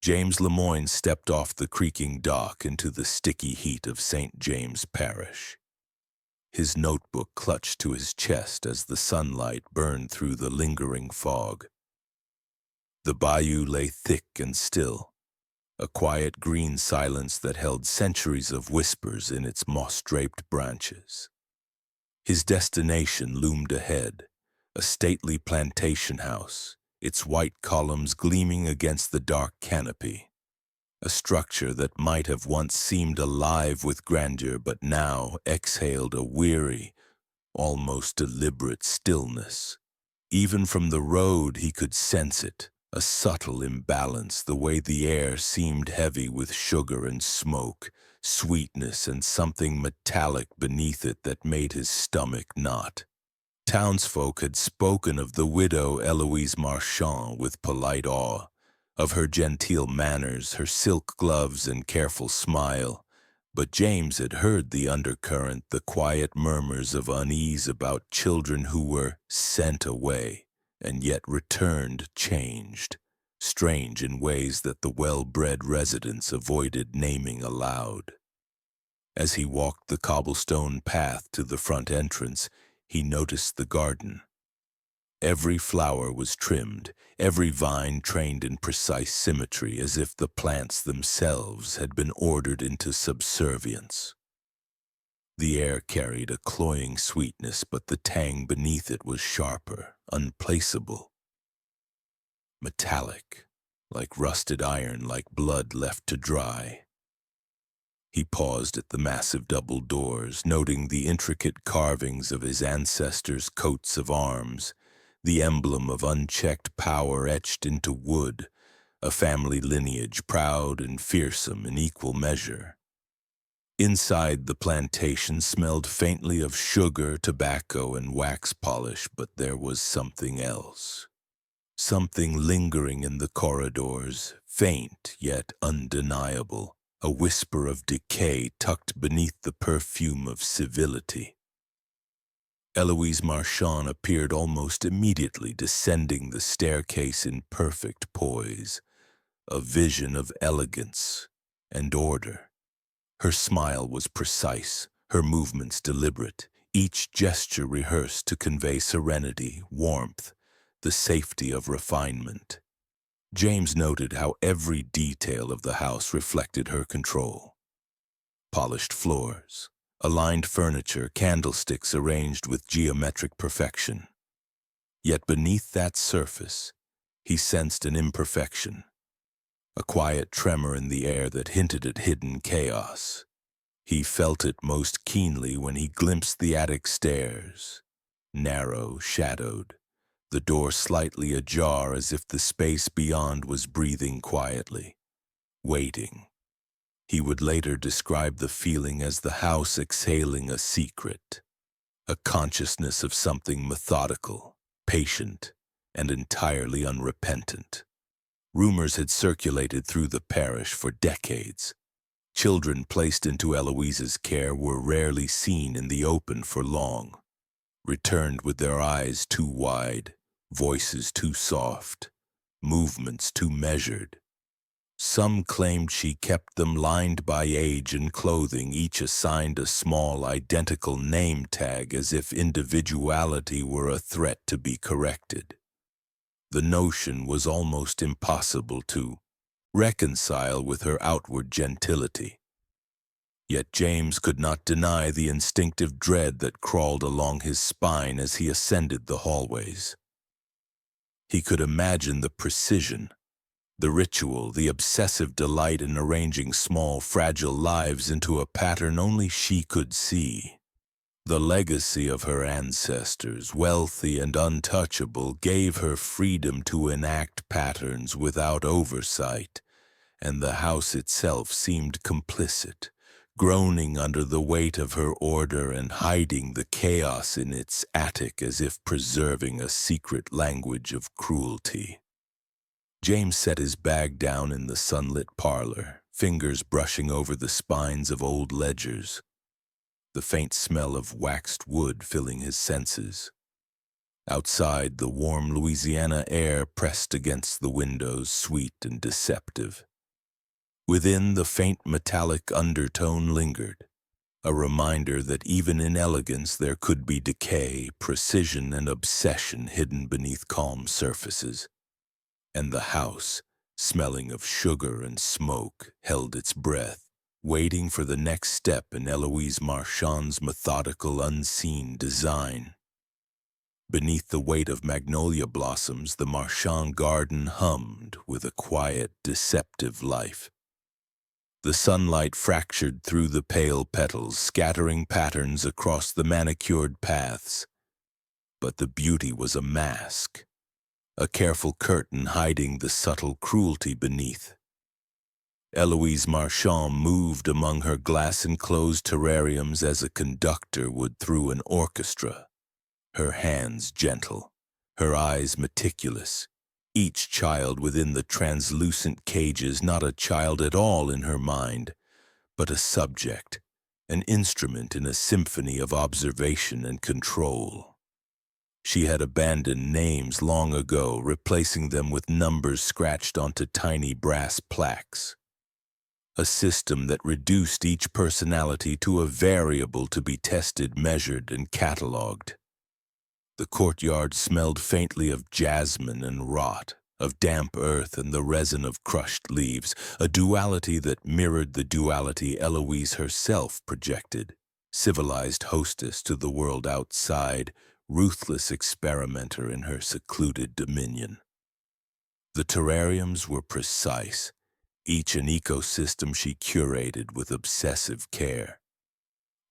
James Lemoyne stepped off the creaking dock into the sticky heat of St. James Parish. His notebook clutched to his chest as the sunlight burned through the lingering fog. The bayou lay thick and still, a quiet green silence that held centuries of whispers in its moss-draped branches. His destination loomed ahead, a stately plantation house, its white columns gleaming against the dark canopy. A structure that might have once seemed alive with grandeur but now exhaled a weary, almost deliberate stillness. Even from the road he could sense it, a subtle imbalance, the way the air seemed heavy with sugar and smoke, sweetness and something metallic beneath it that made his stomach knot. Townsfolk had spoken of the widow Eloise Marchand with polite awe, of her genteel manners, her silk gloves and careful smile, but James had heard the undercurrent, the quiet murmurs of unease about children who were sent away and yet returned changed, strange in ways that the well-bred residents avoided naming aloud. As he walked the cobblestone path to the front entrance, he noticed the garden. Every flower was trimmed, every vine trained in precise symmetry, as if the plants themselves had been ordered into subservience. The air carried a cloying sweetness, but the tang beneath it was sharper, unplaceable, metallic, like rusted iron, like blood left to dry. He paused at the massive double doors, noting the intricate carvings of his ancestors' coats of arms, the emblem of unchecked power etched into wood, a family lineage proud and fearsome in equal measure. Inside, the plantation smelled faintly of sugar, tobacco, and wax polish, but there was something else. Something lingering in the corridors, faint yet undeniable, a whisper of decay tucked beneath the perfume of civility. Eloise Marchand appeared almost immediately, descending the staircase in perfect poise, a vision of elegance and order. Her smile was precise, her movements deliberate, each gesture rehearsed to convey serenity, warmth, the safety of refinement. James noted how every detail of the house reflected her control. Polished floors, aligned furniture, candlesticks arranged with geometric perfection. Yet beneath that surface, he sensed an imperfection, a quiet tremor in the air that hinted at hidden chaos. He felt it most keenly when he glimpsed the attic stairs, narrow, shadowed, the door slightly ajar as if the space beyond was breathing quietly, waiting. He would later describe the feeling as the house exhaling a secret, a consciousness of something methodical, patient, and entirely unrepentant. Rumors had circulated through the parish for decades. Children placed into Eloise's care were rarely seen in the open for long, returned with their eyes too wide, voices too soft, movements too measured. Some claimed she kept them lined by age and clothing, each assigned a small identical name tag as if individuality were a threat to be corrected. The notion was almost impossible to reconcile with her outward gentility. Yet James could not deny the instinctive dread that crawled along his spine as he ascended the hallways. He could imagine the precision, the ritual, the obsessive delight in arranging small, fragile lives into a pattern only she could see. The legacy of her ancestors, wealthy and untouchable, gave her freedom to enact patterns without oversight, and the house itself seemed complicit, groaning under the weight of her order and hiding the chaos in its attic as if preserving a secret language of cruelty. James set his bag down in the sunlit parlor, fingers brushing over the spines of old ledgers, the faint smell of waxed wood filling his senses. Outside, the warm Louisiana air pressed against the windows, sweet and deceptive. Within, the faint metallic undertone lingered, a reminder that even in elegance there could be decay, precision, and obsession hidden beneath calm surfaces. And the house, smelling of sugar and smoke, held its breath, waiting for the next step in Eloise Marchand's methodical, unseen design. Beneath the weight of magnolia blossoms, the Marchand garden hummed with a quiet, deceptive life. The sunlight fractured through the pale petals, scattering patterns across the manicured paths. But the beauty was a mask, a careful curtain hiding the subtle cruelty beneath. Eloise Marchand moved among her glass-enclosed terrariums as a conductor would through an orchestra, her hands gentle, her eyes meticulous, each child within the translucent cages not a child at all in her mind, but a subject, an instrument in a symphony of observation and control. She had abandoned names long ago, replacing them with numbers scratched onto tiny brass plaques. A system that reduced each personality to a variable to be tested, measured, and catalogued. The courtyard smelled faintly of jasmine and rot, of damp earth and the resin of crushed leaves, a duality that mirrored the duality Eloise herself projected, civilized hostess to the world outside, ruthless experimenter in her secluded dominion. The terrariums were precise, each an ecosystem she curated with obsessive care.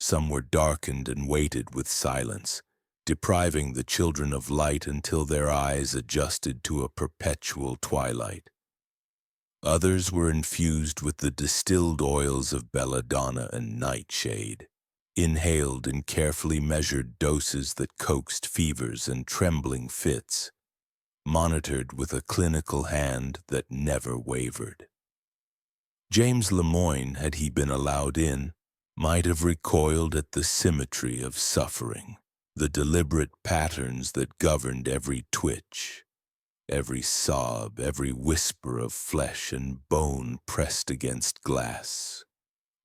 Some were darkened and weighted with silence, depriving the children of light until their eyes adjusted to a perpetual twilight. Others were infused with the distilled oils of belladonna and nightshade, inhaled in carefully measured doses that coaxed fevers and trembling fits, monitored with a clinical hand that never wavered. James Lemoyne, had he been allowed in, might have recoiled at the symmetry of suffering, the deliberate patterns that governed every twitch, every sob, every whisper of flesh and bone pressed against glass.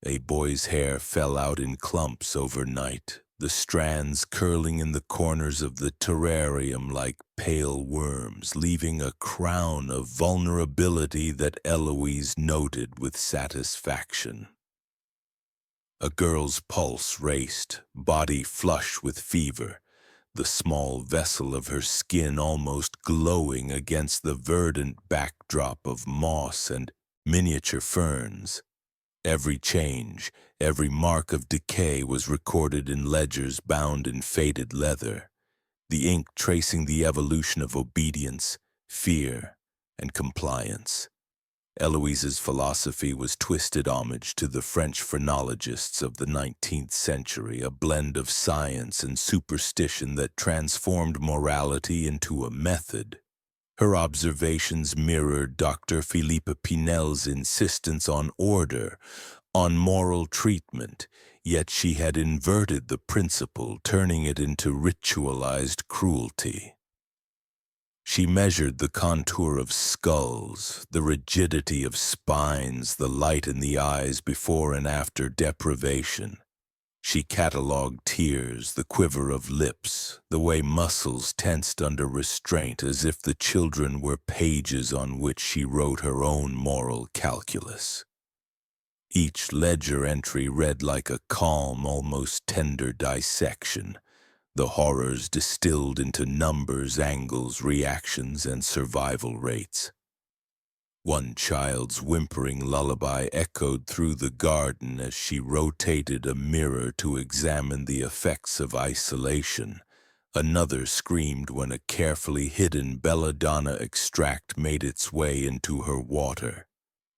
A boy's hair fell out in clumps overnight, the strands curling in the corners of the terrarium like pale worms, leaving a crown of vulnerability that Eloise noted with satisfaction. A girl's pulse raced, body flush with fever, the small vessel of her skin almost glowing against the verdant backdrop of moss and miniature ferns. Every change, every mark of decay was recorded in ledgers bound in faded leather, the ink tracing the evolution of obedience, fear, and compliance. Eloise's philosophy was twisted homage to the French phrenologists of the 19th century, a blend of science and superstition that transformed morality into a method. Her observations mirrored Dr. Philippe Pinel's insistence on order, on moral treatment, yet she had inverted the principle, turning it into ritualized cruelty. She measured the contour of skulls, the rigidity of spines, the light in the eyes before and after deprivation. She catalogued tears, the quiver of lips, the way muscles tensed under restraint as if the children were pages on which she wrote her own moral calculus. Each ledger entry read like a calm, almost tender dissection, the horrors distilled into numbers, angles, reactions, and survival rates. One child's whimpering lullaby echoed through the garden as she rotated a mirror to examine the effects of isolation. Another screamed when a carefully hidden belladonna extract made its way into her water,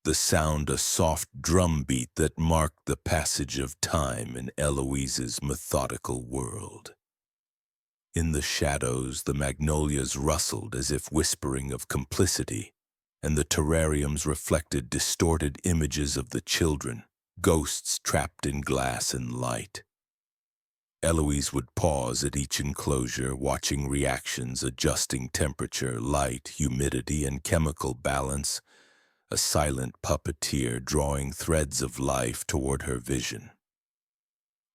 the sound a soft drumbeat that marked the passage of time in Eloise's methodical world. In the shadows, the magnolias rustled as if whispering of complicity, and the terrariums reflected distorted images of the children, ghosts trapped in glass and light. Eloise would pause at each enclosure, watching reactions, adjusting temperature, light, humidity, and chemical balance, a silent puppeteer drawing threads of life toward her vision.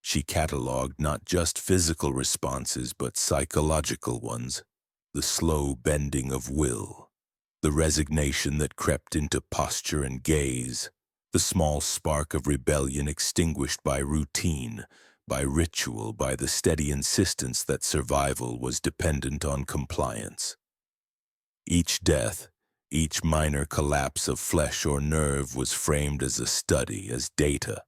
She cataloged not just physical responses but psychological ones, the slow bending of will, the resignation that crept into posture and gaze, the small spark of rebellion extinguished by routine, by ritual, by the steady insistence that survival was dependent on compliance. Each death, each minor collapse of flesh or nerve was framed as a study, as data.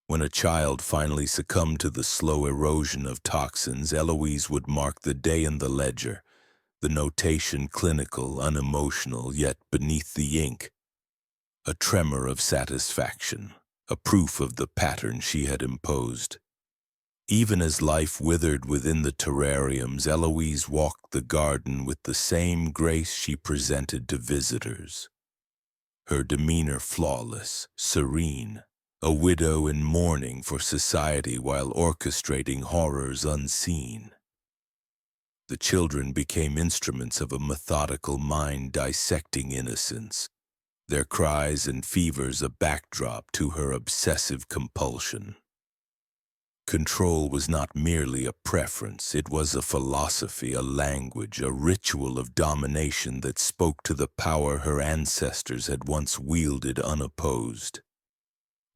When a child finally succumbed to the slow erosion of toxins, Eloise would mark the day in the ledger, the notation clinical, unemotional, yet beneath the ink, a tremor of satisfaction, a proof of the pattern she had imposed. Even as life withered within the terrariums, Eloise walked the garden with the same grace she presented to visitors. Her demeanor flawless, serene, a widow in mourning for society while orchestrating horrors unseen. The children became instruments of a methodical mind dissecting innocence, their cries and fevers a backdrop to her obsessive compulsion. Control was not merely a preference, it was a philosophy, a language, a ritual of domination that spoke to the power her ancestors had once wielded unopposed.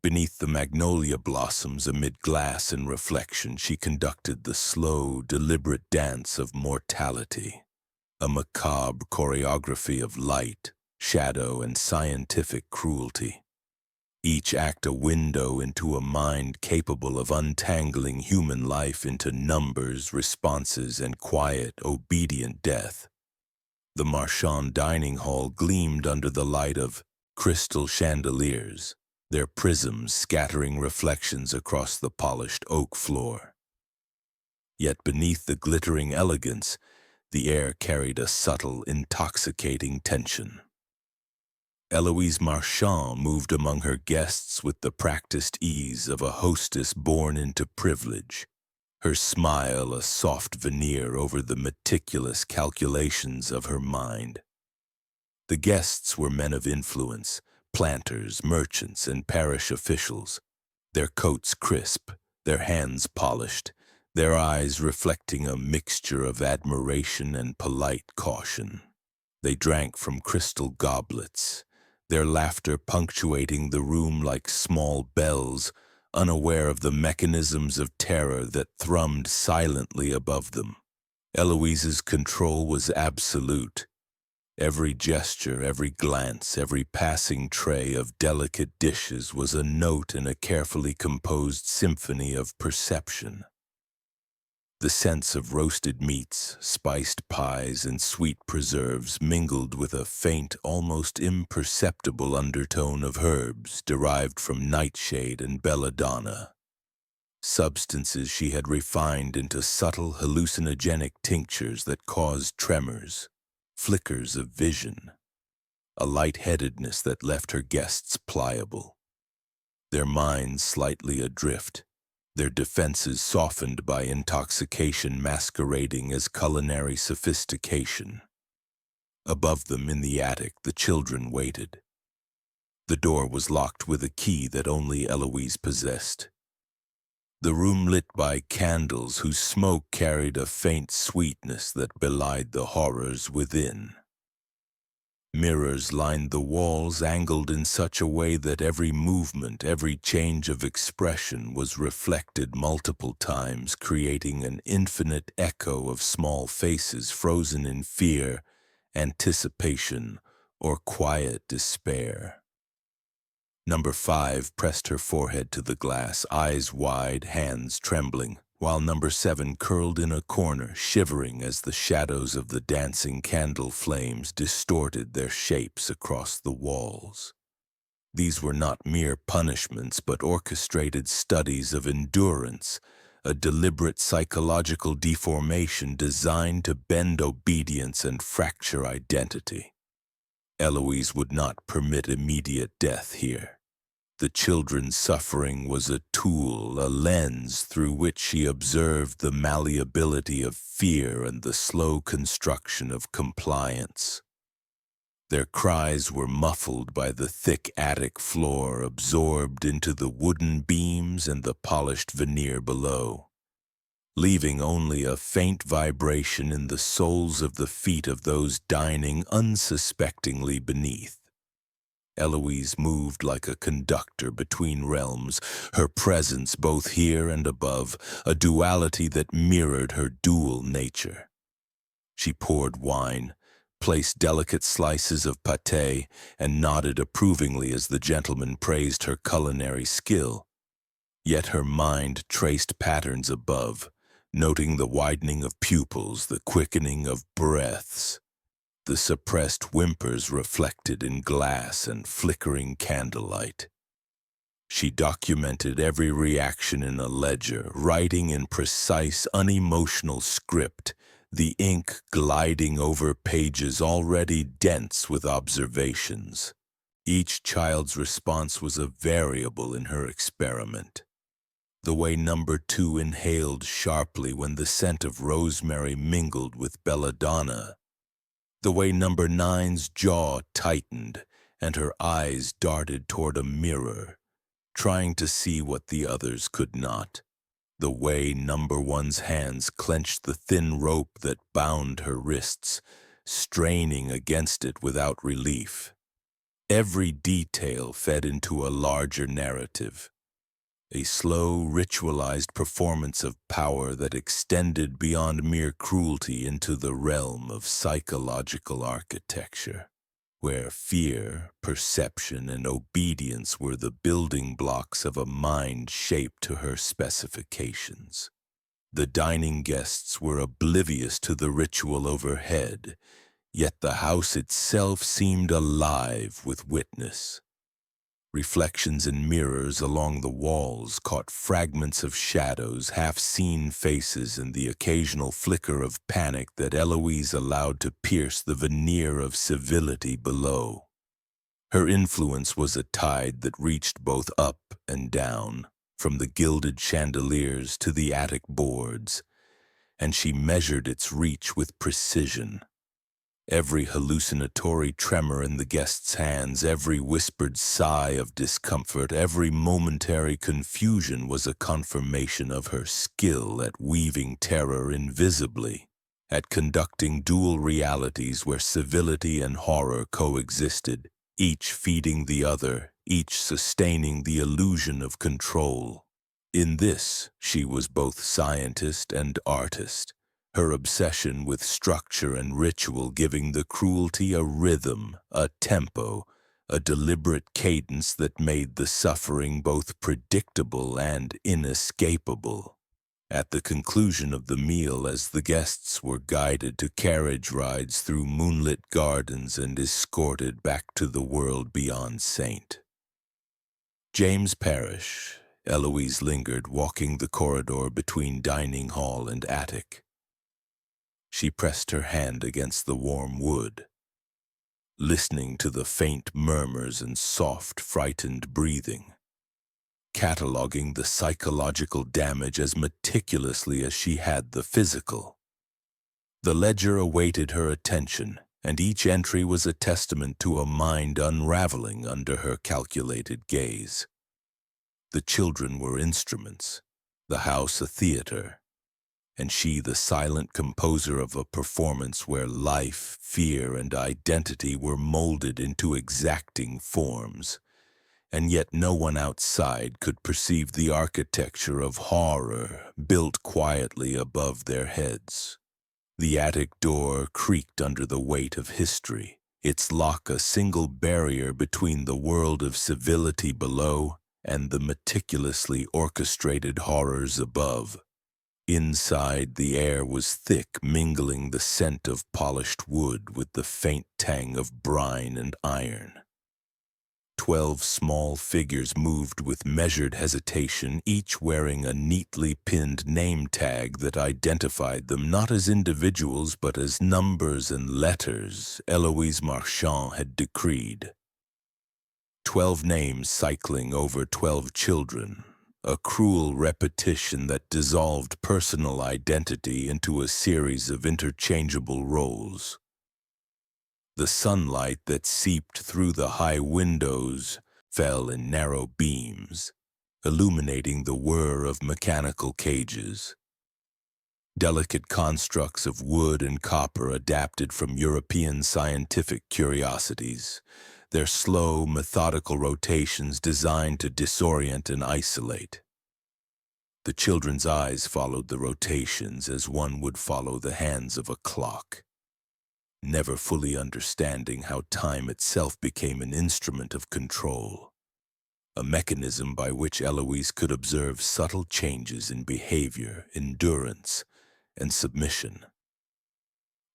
Beneath the magnolia blossoms, amid glass and reflection, she conducted the slow, deliberate dance of mortality, a macabre choreography of light, shadow, and scientific cruelty. Each act a window into a mind capable of untangling human life into numbers, responses, and quiet, obedient death. The Marchand dining hall gleamed under the light of crystal chandeliers, their prisms scattering reflections across the polished oak floor. Yet beneath the glittering elegance, the air carried a subtle, intoxicating tension. Eloise Marchand moved among her guests with the practiced ease of a hostess born into privilege, her smile a soft veneer over the meticulous calculations of her mind. The guests were men of influence, planters, merchants, and parish officials, their coats crisp, their hands polished, their eyes reflecting a mixture of admiration and polite caution. They drank from crystal goblets, their laughter punctuating the room like small bells, unaware of the mechanisms of terror that thrummed silently above them. Eloise's control was absolute. Every gesture, every glance, every passing tray of delicate dishes was a note in a carefully composed symphony of perception. The scents of roasted meats, spiced pies, and sweet preserves mingled with a faint, almost imperceptible undertone of herbs derived from nightshade and belladonna, substances she had refined into subtle hallucinogenic tinctures that caused tremors, flickers of vision, a lightheadedness that left her guests pliable, their minds slightly adrift, their defenses softened by intoxication masquerading as culinary sophistication. Above them in the attic, the children waited. The door was locked with a key that only Eloise possessed. The room lit by candles whose smoke carried a faint sweetness that belied the horrors within. Mirrors lined the walls, angled in such a way that every movement, every change of expression was reflected multiple times, creating an infinite echo of small faces frozen in fear, anticipation, or quiet despair. Number 5 pressed her forehead to the glass, eyes wide, hands trembling, while Number 7 curled in a corner, shivering as the shadows of the dancing candle flames distorted their shapes across the walls. These were not mere punishments, but orchestrated studies of endurance, a deliberate psychological deformation designed to bend obedience and fracture identity. Eloise would not permit immediate death here. The children's suffering was a tool, a lens through which she observed the malleability of fear and the slow construction of compliance. Their cries were muffled by the thick attic floor, absorbed into the wooden beams and the polished veneer below, leaving only a faint vibration in the soles of the feet of those dining unsuspectingly beneath. Eloise moved like a conductor between realms, her presence both here and above, a duality that mirrored her dual nature. She poured wine, placed delicate slices of pâté, and nodded approvingly as the gentleman praised her culinary skill. Yet her mind traced patterns above, noting the widening of pupils, the quickening of breaths, the suppressed whimpers reflected in glass and flickering candlelight. She documented every reaction in a ledger, writing in precise, unemotional script, the ink gliding over pages already dense with observations. Each child's response was a variable in her experiment. The way number 2 inhaled sharply when the scent of rosemary mingled with belladonna. The way number 9's jaw tightened and her eyes darted toward a mirror, trying to see what the others could not. The way number 1's hands clenched the thin rope that bound her wrists, straining against it without relief. Every detail fed into a larger narrative, a slow, ritualized performance of power that extended beyond mere cruelty into the realm of psychological architecture, where fear, perception, and obedience were the building blocks of a mind shaped to her specifications. The dining guests were oblivious to the ritual overhead, yet the house itself seemed alive with witness. Reflections in mirrors along the walls caught fragments of shadows, half-seen faces, and the occasional flicker of panic that Eloise allowed to pierce the veneer of civility below. Her influence was a tide that reached both up and down, from the gilded chandeliers to the attic boards, and she measured its reach with precision. Every hallucinatory tremor in the guest's hands, every whispered sigh of discomfort, every momentary confusion was a confirmation of her skill at weaving terror invisibly, at conducting dual realities where civility and horror coexisted, each feeding the other, each sustaining the illusion of control. In this, she was both scientist and artist, her obsession with structure and ritual giving the cruelty a rhythm, a tempo, a deliberate cadence that made the suffering both predictable and inescapable. At the conclusion of the meal, as the guests were guided to carriage rides through moonlit gardens and escorted back to the world beyond St. James Parish, Eloise lingered, walking the corridor between dining hall and attic. She pressed her hand against the warm wood, listening to the faint murmurs and soft, frightened breathing, cataloging the psychological damage as meticulously as she had the physical. The ledger awaited her attention, and each entry was a testament to a mind unraveling under her calculated gaze. The children were instruments, the house a theater, and she the silent composer of a performance where life, fear, and identity were molded into exacting forms, and yet no one outside could perceive the architecture of horror built quietly above their heads. The attic door creaked under the weight of history, its lock a single barrier between the world of civility below and the meticulously orchestrated horrors above. Inside, the air was thick, mingling the scent of polished wood with the faint tang of brine and iron. 12 small figures moved with measured hesitation, each wearing a neatly pinned name tag that identified them not as individuals but as numbers and letters Eloise Marchand had decreed. 12 names cycling over 12 children, a cruel repetition that dissolved personal identity into a series of interchangeable roles. The sunlight that seeped through the high windows fell in narrow beams, illuminating the whir of mechanical cages. Delicate constructs of wood and copper adapted from European scientific curiosities, their slow, methodical rotations designed to disorient and isolate. The children's eyes followed the rotations as one would follow the hands of a clock, never fully understanding how time itself became an instrument of control, a mechanism by which Eloise could observe subtle changes in behavior, endurance, and submission.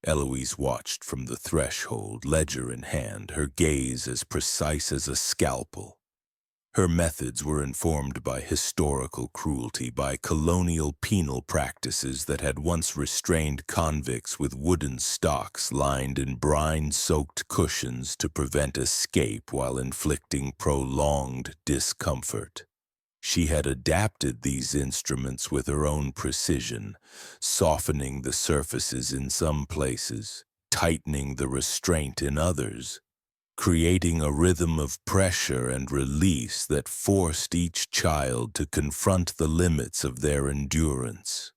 Eloise watched from the threshold, ledger in hand, her gaze as precise as a scalpel. Her methods were informed by historical cruelty, by colonial penal practices that had once restrained convicts with wooden stocks lined in brine-soaked cushions to prevent escape while inflicting prolonged discomfort. She had adapted these instruments with her own precision, softening the surfaces in some places, tightening the restraint in others, creating a rhythm of pressure and release that forced each child to confront the limits of their endurance.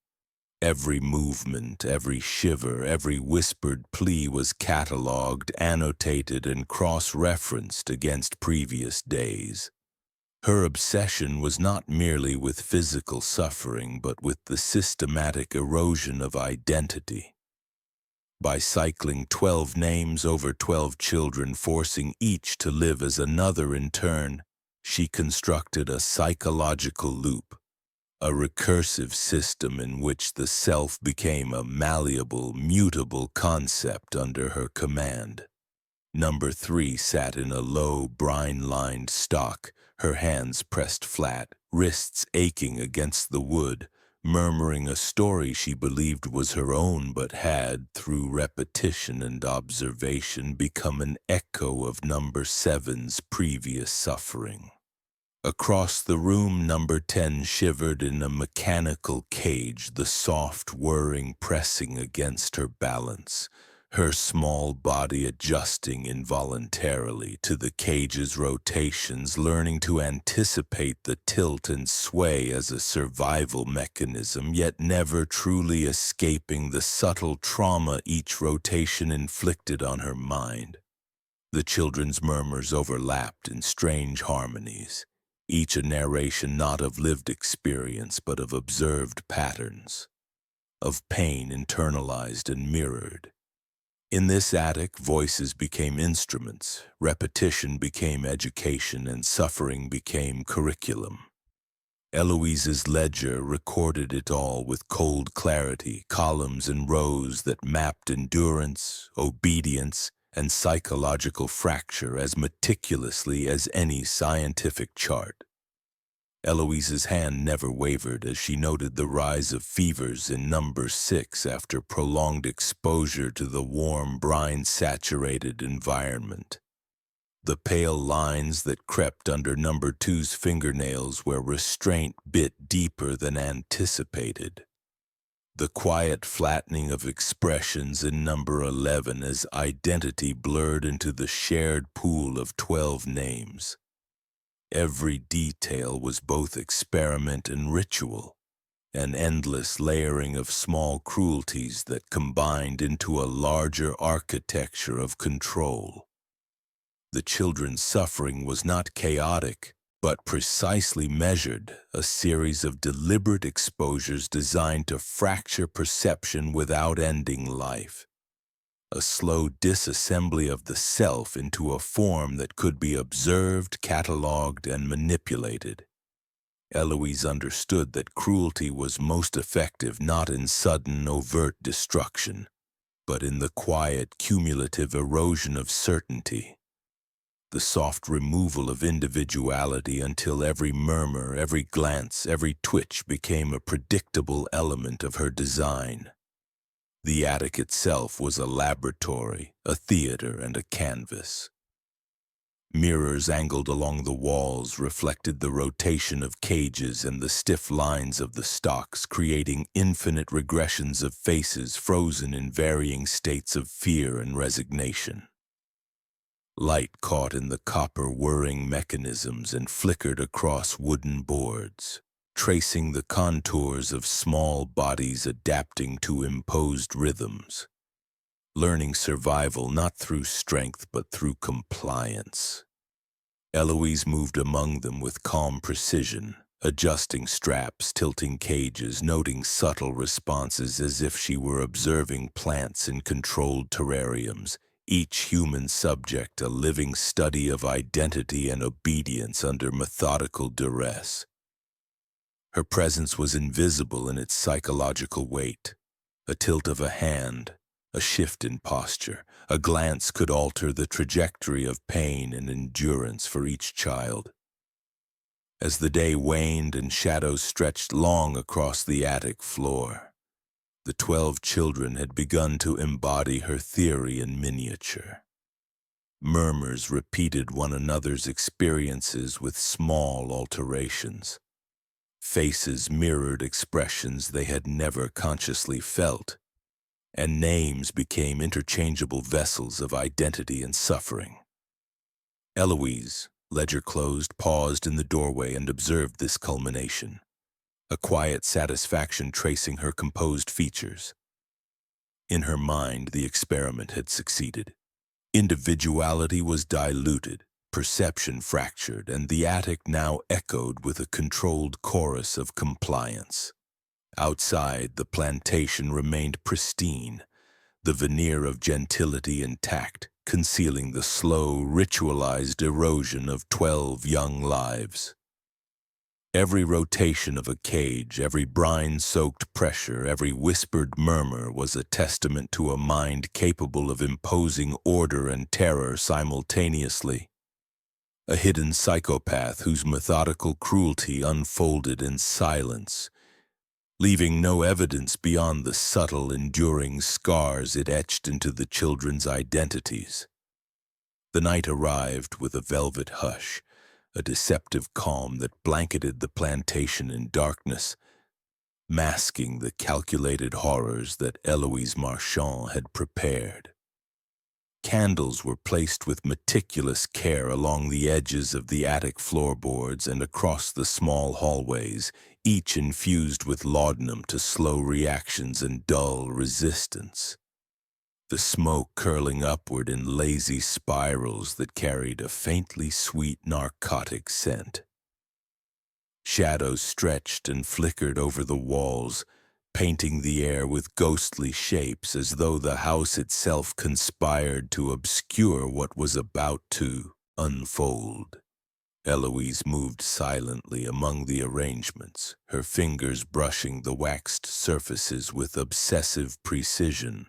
Every movement, every shiver, every whispered plea was catalogued, annotated, and cross-referenced against previous days. Her obsession was not merely with physical suffering, but with the systematic erosion of identity. By cycling 12 names over 12 children, forcing each to live as another in turn, she constructed a psychological loop, a recursive system in which the self became a malleable, mutable concept under her command. Number 3 sat in a low, brine-lined stock, her hands pressed flat, wrists aching against the wood, murmuring a story she believed was her own but had, through repetition and observation, become an echo of Number 7's previous suffering. Across the room, Number 10 shivered in a mechanical cage, the soft whirring pressing against her balance, her small body adjusting involuntarily to the cage's rotations, learning to anticipate the tilt and sway as a survival mechanism, yet never truly escaping the subtle trauma each rotation inflicted on her mind. The children's murmurs overlapped in strange harmonies, each a narration not of lived experience but of observed patterns, of pain internalized and mirrored. In this attic, voices became instruments, repetition became education, and suffering became curriculum. Eloise's ledger recorded it all with cold clarity, columns and rows that mapped endurance, obedience, and psychological fracture as meticulously as any scientific chart. Eloise's hand never wavered as she noted the rise of fevers in Number 6 after prolonged exposure to the warm, brine-saturated environment. The pale lines that crept under Number 2's fingernails where restraint bit deeper than anticipated. The quiet flattening of expressions in Number 11 as identity blurred into the shared pool of 12 names. Every detail was both experiment and ritual, an endless layering of small cruelties that combined into a larger architecture of control. The children's suffering was not chaotic, but precisely measured, a series of deliberate exposures designed to fracture perception without ending life. A slow disassembly of the self into a form that could be observed, catalogued, and manipulated. Eloise understood that cruelty was most effective not in sudden, overt destruction, but in the quiet, cumulative erosion of certainty. The soft removal of individuality until every murmur, every glance, every twitch became a predictable element of her design. The attic itself was a laboratory, a theater, and a canvas. Mirrors angled along the walls reflected the rotation of cages and the stiff lines of the stocks, creating infinite regressions of faces frozen in varying states of fear and resignation. Light caught in the copper whirring mechanisms and flickered across wooden boards, tracing the contours of small bodies adapting to imposed rhythms, learning survival not through strength but through compliance. Eloise moved among them with calm precision, adjusting straps, tilting cages, noting subtle responses as if she were observing plants in controlled terrariums, each human subject a living study of identity and obedience under methodical duress. Her presence was invisible in its psychological weight. A tilt of a hand, a shift in posture, a glance could alter the trajectory of pain and endurance for each child. As the day waned and shadows stretched long across the attic floor, the 12 children had begun to embody her theory in miniature. Murmurs repeated one another's experiences with small alterations. Faces mirrored expressions they had never consciously felt, and names became interchangeable vessels of identity and suffering. Eloise, ledger closed, paused in the doorway and observed this culmination, a quiet satisfaction tracing her composed features. In her mind, the experiment had succeeded. Individuality was diluted, perception fractured, and the attic now echoed with a controlled chorus of compliance. Outside, the plantation remained pristine, the veneer of gentility intact, concealing the slow, ritualized erosion of 12 young lives. Every rotation of a cage, every brine-soaked pressure, every whispered murmur was a testament to a mind capable of imposing order and terror simultaneously. A hidden psychopath whose methodical cruelty unfolded in silence, leaving no evidence beyond the subtle, enduring scars it etched into the children's identities. The night arrived with a velvet hush, a deceptive calm that blanketed the plantation in darkness, masking the calculated horrors that Eloise Marchand had prepared. Candles were placed with meticulous care along the edges of the attic floorboards and across the small hallways, each infused with laudanum to slow reactions and dull resistance. The smoke curling upward in lazy spirals that carried a faintly sweet narcotic scent. Shadows stretched and flickered over the walls, painting the air with ghostly shapes as though the house itself conspired to obscure what was about to unfold. Eloise moved silently among the arrangements, her fingers brushing the waxed surfaces with obsessive precision,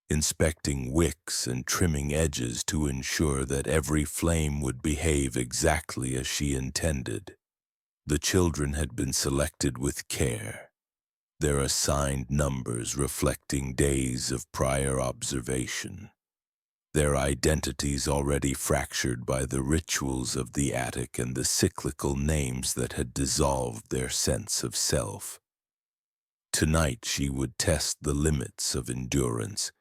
inspecting wicks and trimming edges to ensure that every flame would behave exactly as she intended. The children had been selected with care, their assigned numbers reflecting days of prior observation, their identities already fractured by the rituals of the attic and the cyclical names that had dissolved their sense of self. Tonight she would test the limits of endurance,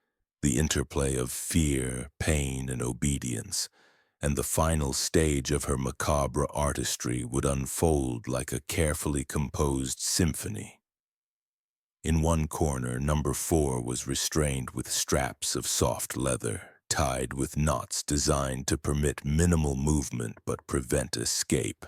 the interplay of fear, pain, and obedience, and the final stage of her macabre artistry would unfold like a carefully composed symphony. In one corner, number 4 was restrained with straps of soft leather, tied with knots designed to permit minimal movement but prevent escape.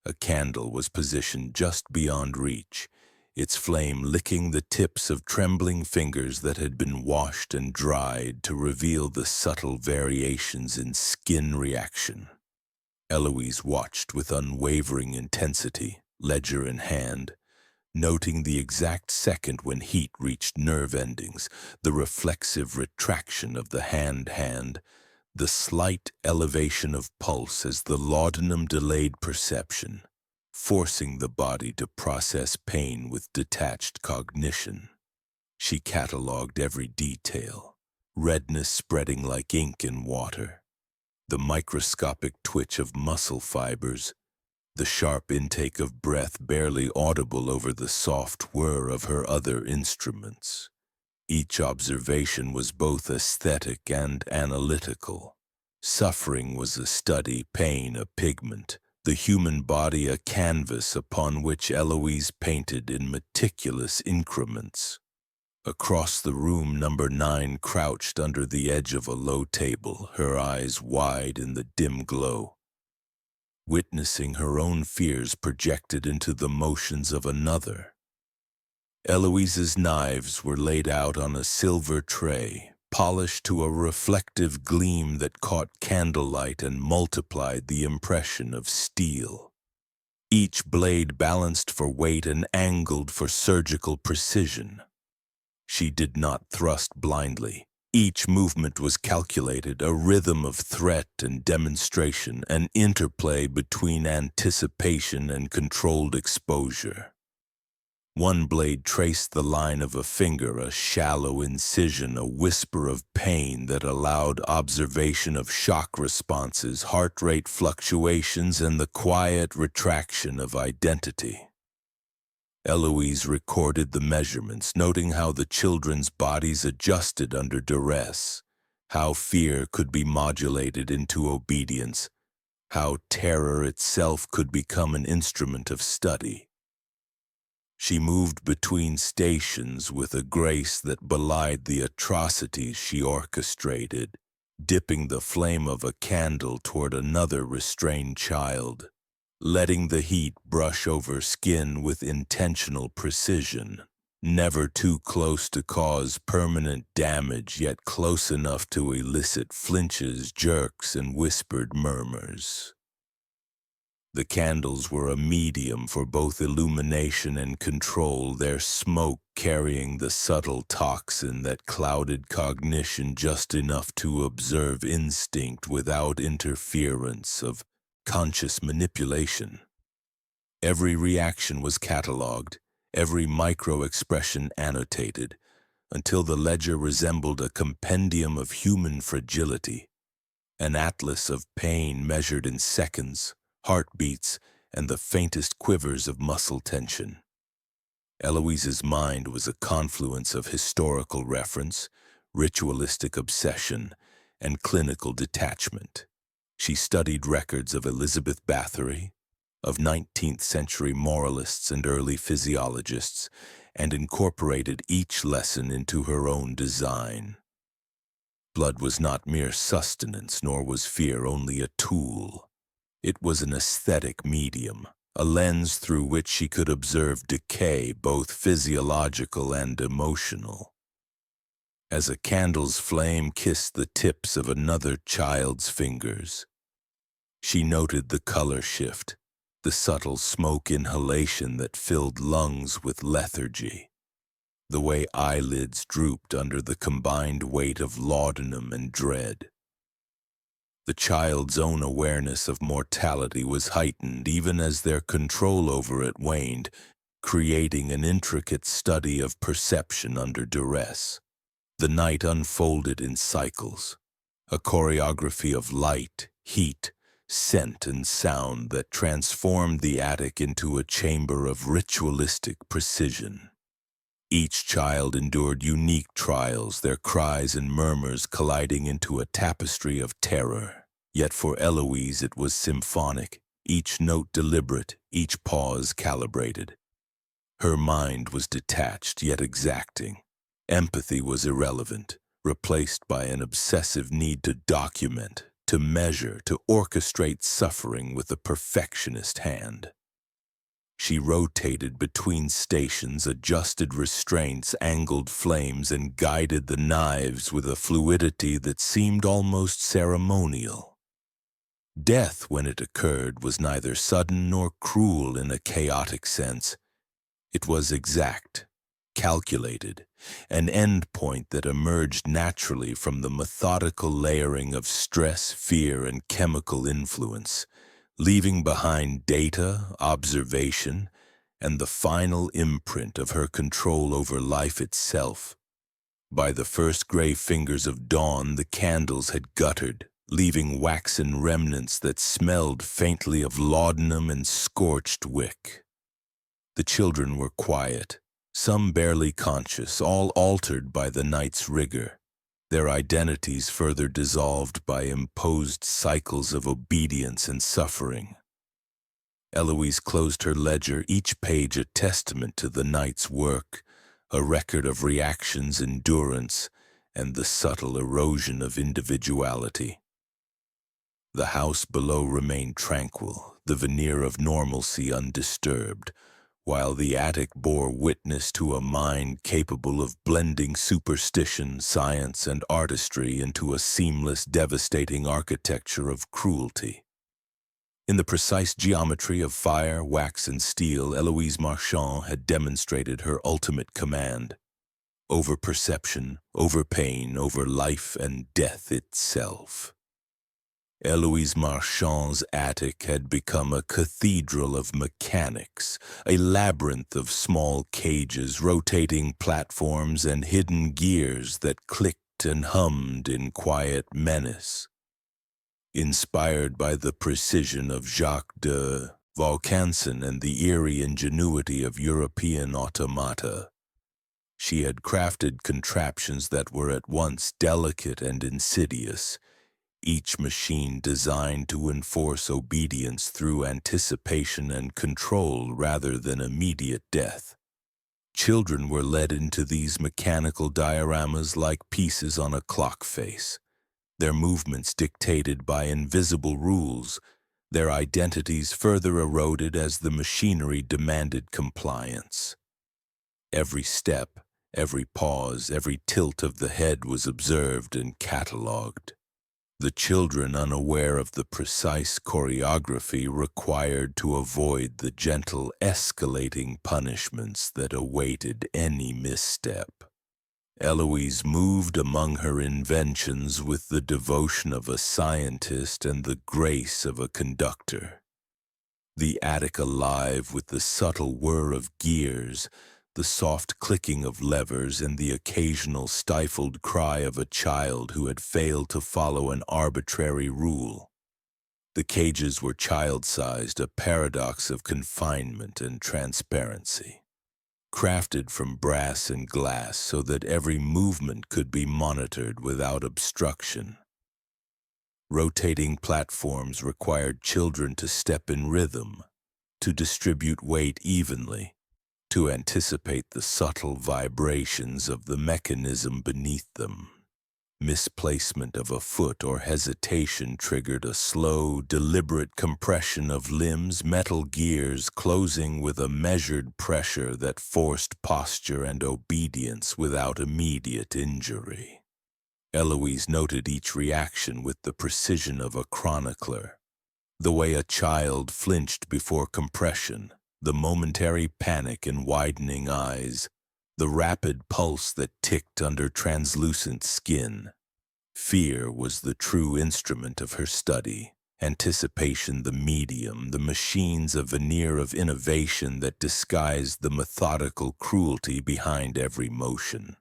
A candle was positioned just beyond reach, its flame licking the tips of trembling fingers that had been washed and dried to reveal the subtle variations in skin reaction. Eloise watched with unwavering intensity, ledger in hand, noting the exact second when heat reached nerve endings, the reflexive retraction of the hand, the slight elevation of pulse as the laudanum delayed perception, forcing the body to process pain with detached cognition. She catalogued every detail, redness spreading like ink in water, the microscopic twitch of muscle fibers, the sharp intake of breath barely audible over the soft whir of her other instruments. Each observation was both aesthetic and analytical, Suffering was a study, pain a pigment, the human body a canvas upon which Eloise painted in meticulous increments. Across the room, number 9 crouched under the edge of a low table, her eyes wide in the dim glow, witnessing her own fears projected into the motions of another. Eloise's knives were laid out on a silver tray, polished to a reflective gleam that caught candlelight and multiplied the impression of steel. Each blade balanced for weight and angled for surgical precision. She did not thrust blindly. Each movement was calculated, a rhythm of threat and demonstration, an interplay between anticipation and controlled exposure. One blade traced the line of a finger, a shallow incision, a whisper of pain that allowed observation of shock responses, heart rate fluctuations, and the quiet retraction of identity. Eloise recorded the measurements, noting how the children's bodies adjusted under duress, how fear could be modulated into obedience, how terror itself could become an instrument of study. She moved between stations with a grace that belied the atrocities she orchestrated, dipping the flame of a candle toward another restrained child, letting the heat brush over skin with intentional precision, never too close to cause permanent damage, yet close enough to elicit flinches, jerks, and whispered murmurs. The candles were a medium for both illumination and control, their smoke carrying the subtle toxin that clouded cognition just enough to observe instinct without interference of conscious manipulation. Every reaction was catalogued, every micro-expression annotated, until the ledger resembled a compendium of human fragility, an atlas of pain measured in seconds, heartbeats, and the faintest quivers of muscle tension. Eloise's mind was a confluence of historical reference, ritualistic obsession, and clinical detachment. She studied records of Elizabeth Bathory, of 19th-century moralists and early physiologists, and incorporated each lesson into her own design. Blood was not mere sustenance, nor was fear only a tool. It was an aesthetic medium, a lens through which she could observe decay, both physiological and emotional. As a candle's flame kissed the tips of another child's fingers, she noted the color shift, the subtle smoke inhalation that filled lungs with lethargy, the way eyelids drooped under the combined weight of laudanum and dread. The child's own awareness of mortality was heightened even as their control over it waned, creating an intricate study of perception under duress. The night unfolded in cycles, a choreography of light, heat, scent, and sound that transformed the attic into a chamber of ritualistic precision. Each child endured unique trials, their cries and murmurs colliding into a tapestry of terror. Yet for Eloise it was symphonic, each note deliberate, each pause calibrated. Her mind was detached yet exacting. Empathy was irrelevant, replaced by an obsessive need to document, to measure, to orchestrate suffering with a perfectionist hand. She rotated between stations, adjusted restraints, angled flames, and guided the knives with a fluidity that seemed almost ceremonial. Death, when it occurred, was neither sudden nor cruel in a chaotic sense. It was exact, calculated, an endpoint that emerged naturally from the methodical layering of stress, fear, and chemical influence, leaving behind data, observation, and the final imprint of her control over life itself. By the first gray fingers of dawn, the candles had guttered, leaving waxen remnants that smelled faintly of laudanum and scorched wick. The children were quiet, some barely conscious, all altered by the night's rigor, their identities further dissolved by imposed cycles of obedience and suffering. Eloise closed her ledger, each page a testament to the night's work, a record of reactions, endurance, and the subtle erosion of individuality. The house below remained tranquil, the veneer of normalcy undisturbed, while the attic bore witness to a mind capable of blending superstition, science, and artistry into a seamless, devastating architecture of cruelty. In the precise geometry of fire, wax, and steel, Eloise Marchand had demonstrated her ultimate command. Over perception, over pain, over life and death itself. Eloise Marchand's attic had become a cathedral of mechanics, a labyrinth of small cages, rotating platforms, and hidden gears that clicked and hummed in quiet menace. Inspired by the precision of Jacques de Vaucanson and the eerie ingenuity of European automata, she had crafted contraptions that were at once delicate and insidious, each machine designed to enforce obedience through anticipation and control rather than immediate death. Children were led into these mechanical dioramas like pieces on a clock face, their movements dictated by invisible rules, their identities further eroded as the machinery demanded compliance. Every step, every pause, every tilt of the head was observed and catalogued. The children, unaware of the precise choreography required to avoid the gentle, escalating punishments that awaited any misstep. Eloise moved among her inventions with the devotion of a scientist and the grace of a conductor. The attic alive with the subtle whir of gears, the soft clicking of levers, and the occasional stifled cry of a child who had failed to follow an arbitrary rule. The cages were child-sized, a paradox of confinement and transparency. Crafted from brass and glass so that every movement could be monitored without obstruction. Rotating platforms required children to step in rhythm, to distribute weight evenly, to anticipate the subtle vibrations of the mechanism beneath them. Misplacement of a foot or hesitation triggered a slow, deliberate compression of limbs, metal gears closing with a measured pressure that forced posture and obedience without immediate injury. Eloise noted each reaction with the precision of a chronicler. The way a child flinched before compression, the momentary panic in widening eyes, the rapid pulse that ticked under translucent skin. Fear was the true instrument of her study, anticipation the medium, the machines a veneer of innovation that disguised the methodical cruelty behind every motion.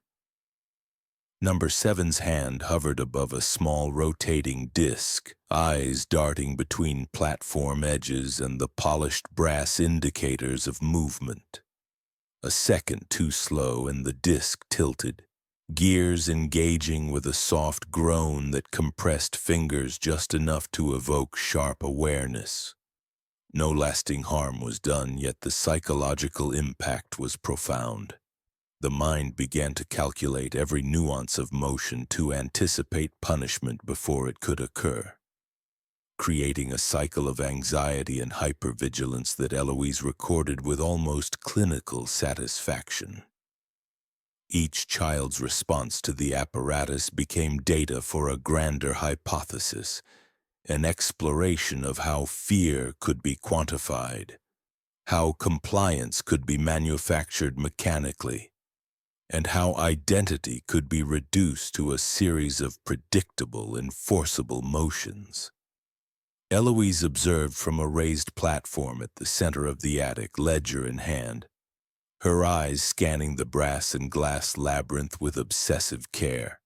Number 7's hand hovered above a small rotating disc, eyes darting between platform edges and the polished brass indicators of movement. A second too slow and the disc tilted, gears engaging with a soft groan that compressed fingers just enough to evoke sharp awareness. No lasting harm was done, yet the psychological impact was profound. The mind began to calculate every nuance of motion to anticipate punishment before it could occur, creating a cycle of anxiety and hypervigilance that Eloise recorded with almost clinical satisfaction. Each child's response to the apparatus became data for a grander hypothesis, an exploration of how fear could be quantified, how compliance could be manufactured mechanically, and how identity could be reduced to a series of predictable, enforceable motions. Eloise observed from a raised platform at the center of the attic, ledger in hand, her eyes scanning the brass and glass labyrinth with obsessive care.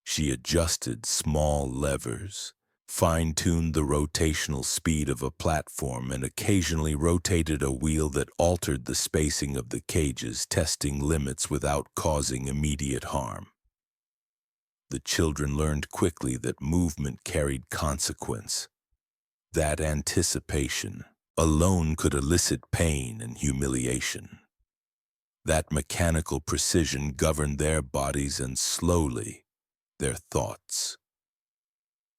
She adjusted small levers, fine-tuned the rotational speed of a platform, and occasionally rotated a wheel that altered the spacing of the cages, testing limits without causing immediate harm. The children learned quickly that movement carried consequence. That anticipation alone could elicit pain and humiliation. That mechanical precision governed their bodies and slowly their thoughts.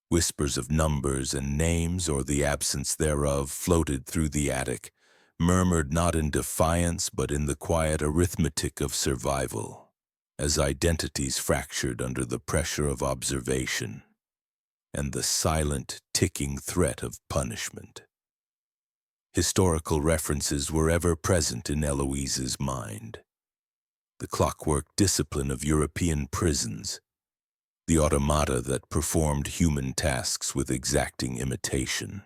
Whispers of numbers and names, or the absence thereof, floated through the attic, murmured not in defiance but in the quiet arithmetic of survival, as identities fractured under the pressure of observation and the silent, ticking threat of punishment. Historical references were ever present in Eloise's mind. The clockwork discipline of European prisons, the automata that performed human tasks with exacting imitation,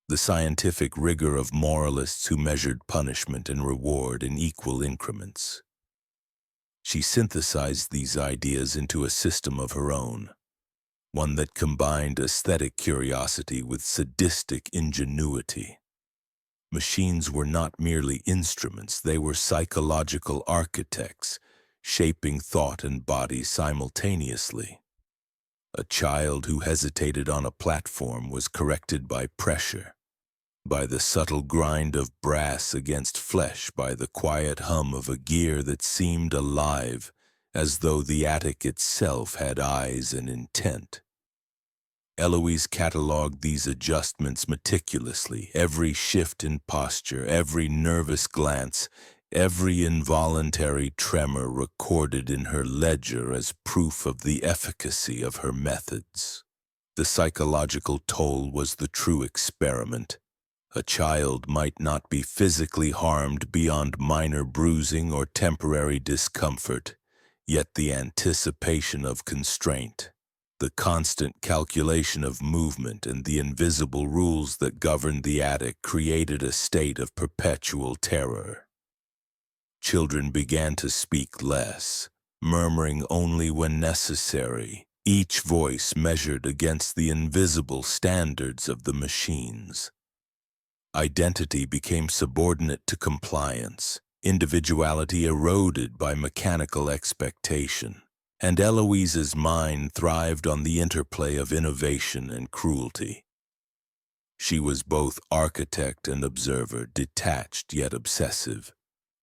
the scientific rigor of moralists who measured punishment and reward in equal increments. She synthesized these ideas into a system of her own, one that combined aesthetic curiosity with sadistic ingenuity. Machines were not merely instruments, they were psychological architects, shaping thought and body simultaneously. A child who hesitated on a platform was corrected by pressure, by the subtle grind of brass against flesh, by the quiet hum of a gear that seemed alive, as though the attic itself had eyes and intent. Eloise catalogued these adjustments meticulously, every shift in posture, every nervous glance, every involuntary tremor recorded in her ledger as proof of the efficacy of her methods. The psychological toll was the true experiment. A child might not be physically harmed beyond minor bruising or temporary discomfort, yet the anticipation of constraint, the constant calculation of movement, and the invisible rules that governed the attic created a state of perpetual terror. Children began to speak less, murmuring only when necessary, each voice measured against the invisible standards of the machines. Identity became subordinate to compliance, individuality eroded by mechanical expectation, and Eloise's mind thrived on the interplay of innovation and cruelty. She was both architect and observer, detached yet obsessive,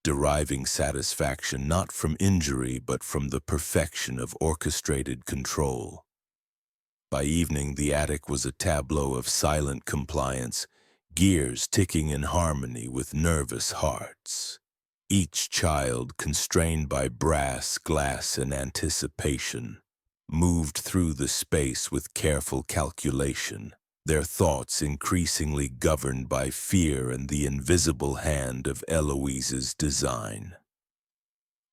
deriving satisfaction not from injury but from the perfection of orchestrated control. By evening, the attic was a tableau of silent compliance, gears ticking in harmony with nervous hearts. Each child, constrained by brass, glass, and anticipation, moved through the space with careful calculation, their thoughts increasingly governed by fear and the invisible hand of Eloise's design.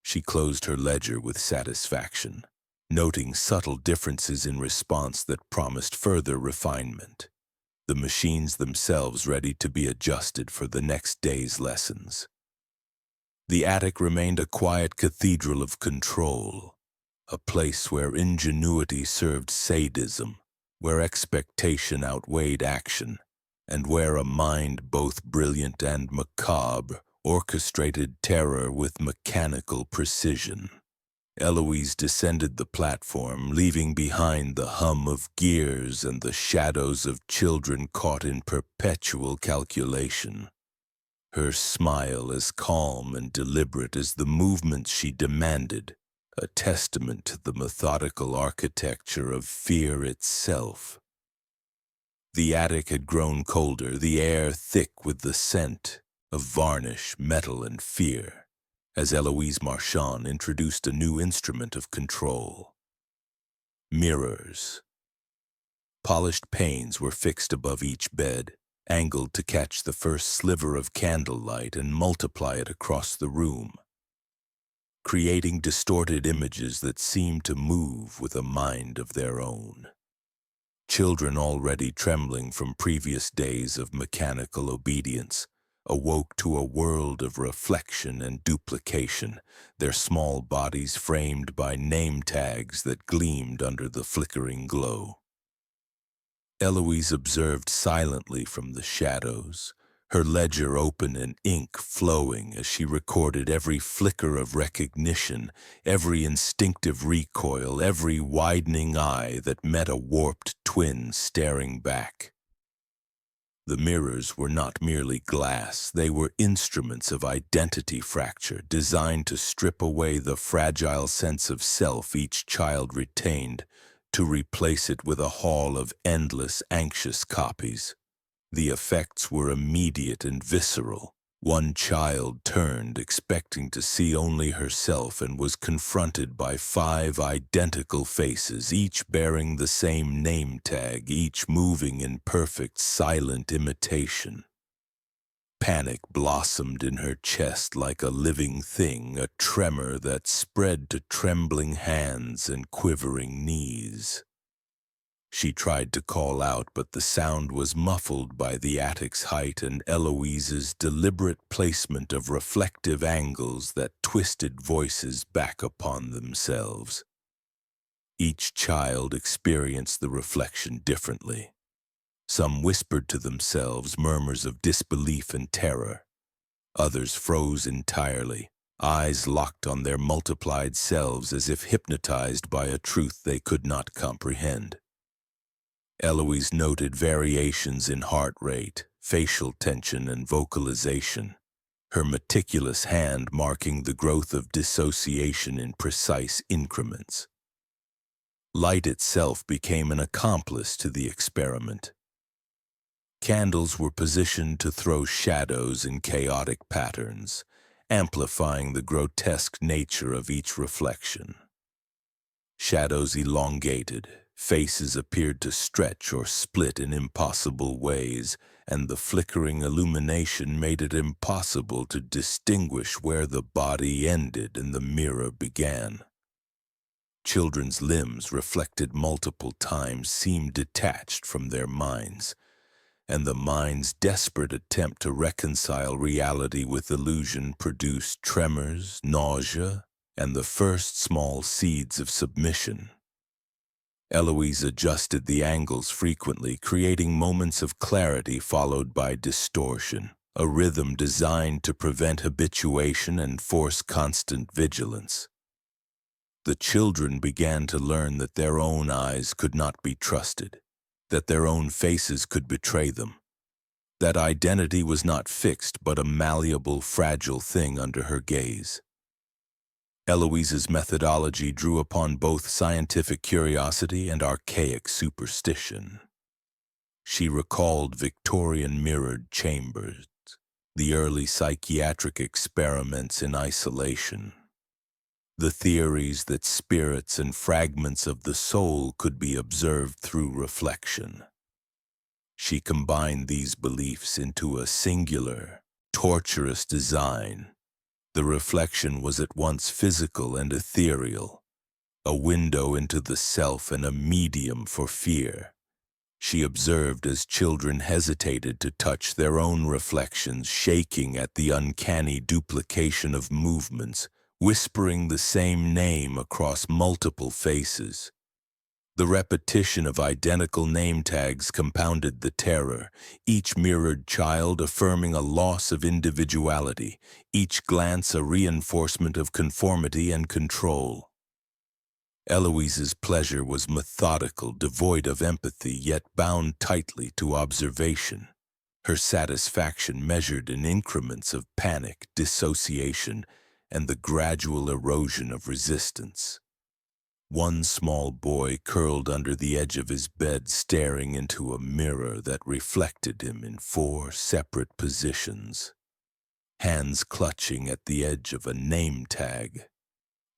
She closed her ledger with satisfaction, noting subtle differences in response that promised further refinement, the machines themselves ready to be adjusted for the next day's lessons. The attic remained a quiet cathedral of control, a place where ingenuity served sadism, where expectation outweighed action, and where a mind both brilliant and macabre orchestrated terror with mechanical precision. Eloise descended the platform, leaving behind the hum of gears and the shadows of children caught in perpetual calculation. Her smile as calm and deliberate as the movements she demanded, a testament to the methodical architecture of fear itself. The attic had grown colder, the air thick with the scent of varnish, metal, and fear, as Eloise Marchand introduced a new instrument of control. Mirrors. Polished panes were fixed above each bed, angled to catch the first sliver of candlelight and multiply it across the room, creating distorted images that seemed to move with a mind of their own. Children, already trembling from previous days of mechanical obedience, awoke to a world of reflection and duplication, their small bodies framed by name tags that gleamed under the flickering glow. Eloise observed silently from the shadows, her ledger open and ink flowing as she recorded every flicker of recognition, every instinctive recoil, every widening eye that met a warped twin staring back. The mirrors were not merely glass, they were instruments of identity fracture, designed to strip away the fragile sense of self each child retained, to replace it with a haul of endless, anxious copies. The effects were immediate and visceral. One child turned, expecting to see only herself, and was confronted by 5 identical faces, each bearing the same name tag, each moving in perfect, silent imitation. Panic blossomed in her chest like a living thing, a tremor that spread to trembling hands and quivering knees. She tried to call out, but the sound was muffled by the attic's height and Eloise's deliberate placement of reflective angles that twisted voices back upon themselves. Each child experienced the reflection differently. Some whispered to themselves murmurs of disbelief and terror. Others froze entirely, eyes locked on their multiplied selves as if hypnotized by a truth they could not comprehend. Eloise noted variations in heart rate, facial tension, and vocalization, her meticulous hand marking the growth of dissociation in precise increments. Light itself became an accomplice to the experiment. Candles were positioned to throw shadows in chaotic patterns, amplifying the grotesque nature of each reflection. Shadows elongated, faces appeared to stretch or split in impossible ways, and the flickering illumination made it impossible to distinguish where the body ended and the mirror began. Children's limbs, reflected multiple times, seemed detached from their minds, and the mind's desperate attempt to reconcile reality with illusion produced tremors, nausea, and the first small seeds of submission. Eloise adjusted the angles frequently, creating moments of clarity followed by distortion, a rhythm designed to prevent habituation and force constant vigilance. The children began to learn that their own eyes could not be trusted, that their own faces could betray them, that identity was not fixed but a malleable, fragile thing under her gaze. Eloise's methodology drew upon both scientific curiosity and archaic superstition. She recalled Victorian mirrored chambers, the early psychiatric experiments in isolation, the theories that spirits and fragments of the soul could be observed through reflection. She combined these beliefs into a singular, torturous design. The reflection was at once physical and ethereal, a window into the self and a medium for fear. She observed as children hesitated to touch their own reflections, shaking at the uncanny duplication of movements, whispering the same name across multiple faces. The repetition of identical name tags compounded the terror, each mirrored child affirming a loss of individuality, each glance a reinforcement of conformity and control. Eloise's pleasure was methodical, devoid of empathy, yet bound tightly to observation. Her satisfaction measured in increments of panic, dissociation, and the gradual erosion of resistance. One small boy curled under the edge of his bed, staring into a mirror that reflected him in 4 separate positions, hands clutching at the edge of a name tag,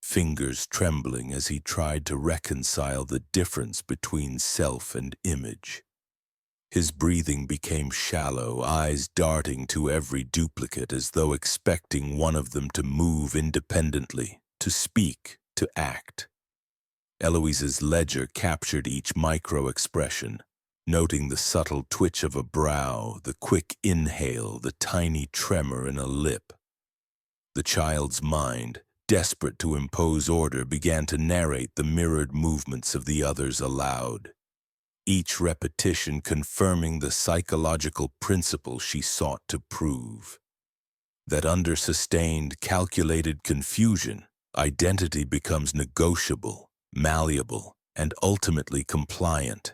fingers trembling as he tried to reconcile the difference between self and image. His breathing became shallow, eyes darting to every duplicate as though expecting one of them to move independently, to speak, to act. Eloise's ledger captured each micro-expression, noting the subtle twitch of a brow, the quick inhale, the tiny tremor in a lip. The child's mind, desperate to impose order, began to narrate the mirrored movements of the others aloud. each repetition confirming the psychological principle she sought to prove. That under sustained, calculated confusion, identity becomes negotiable, malleable, and ultimately compliant.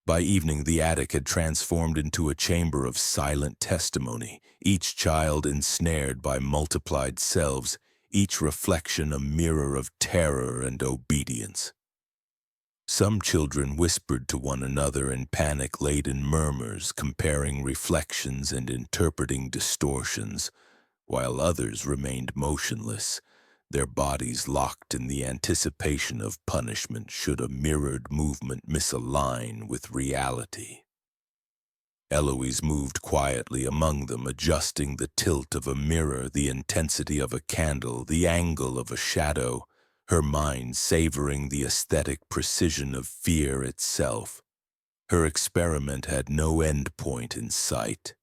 By evening, the attic had transformed into a chamber of silent testimony, each child ensnared by multiplied selves, each reflection a mirror of terror and obedience. Some children whispered to one another in panic-laden murmurs, comparing reflections and interpreting distortions, while others remained motionless, their bodies locked in the anticipation of punishment should a mirrored movement misalign with reality. Eloise moved quietly among them, adjusting the tilt of a mirror, the intensity of a candle, the angle of a shadow, her mind savoring the aesthetic precision of fear itself. Her experiment had no endpoint in sight.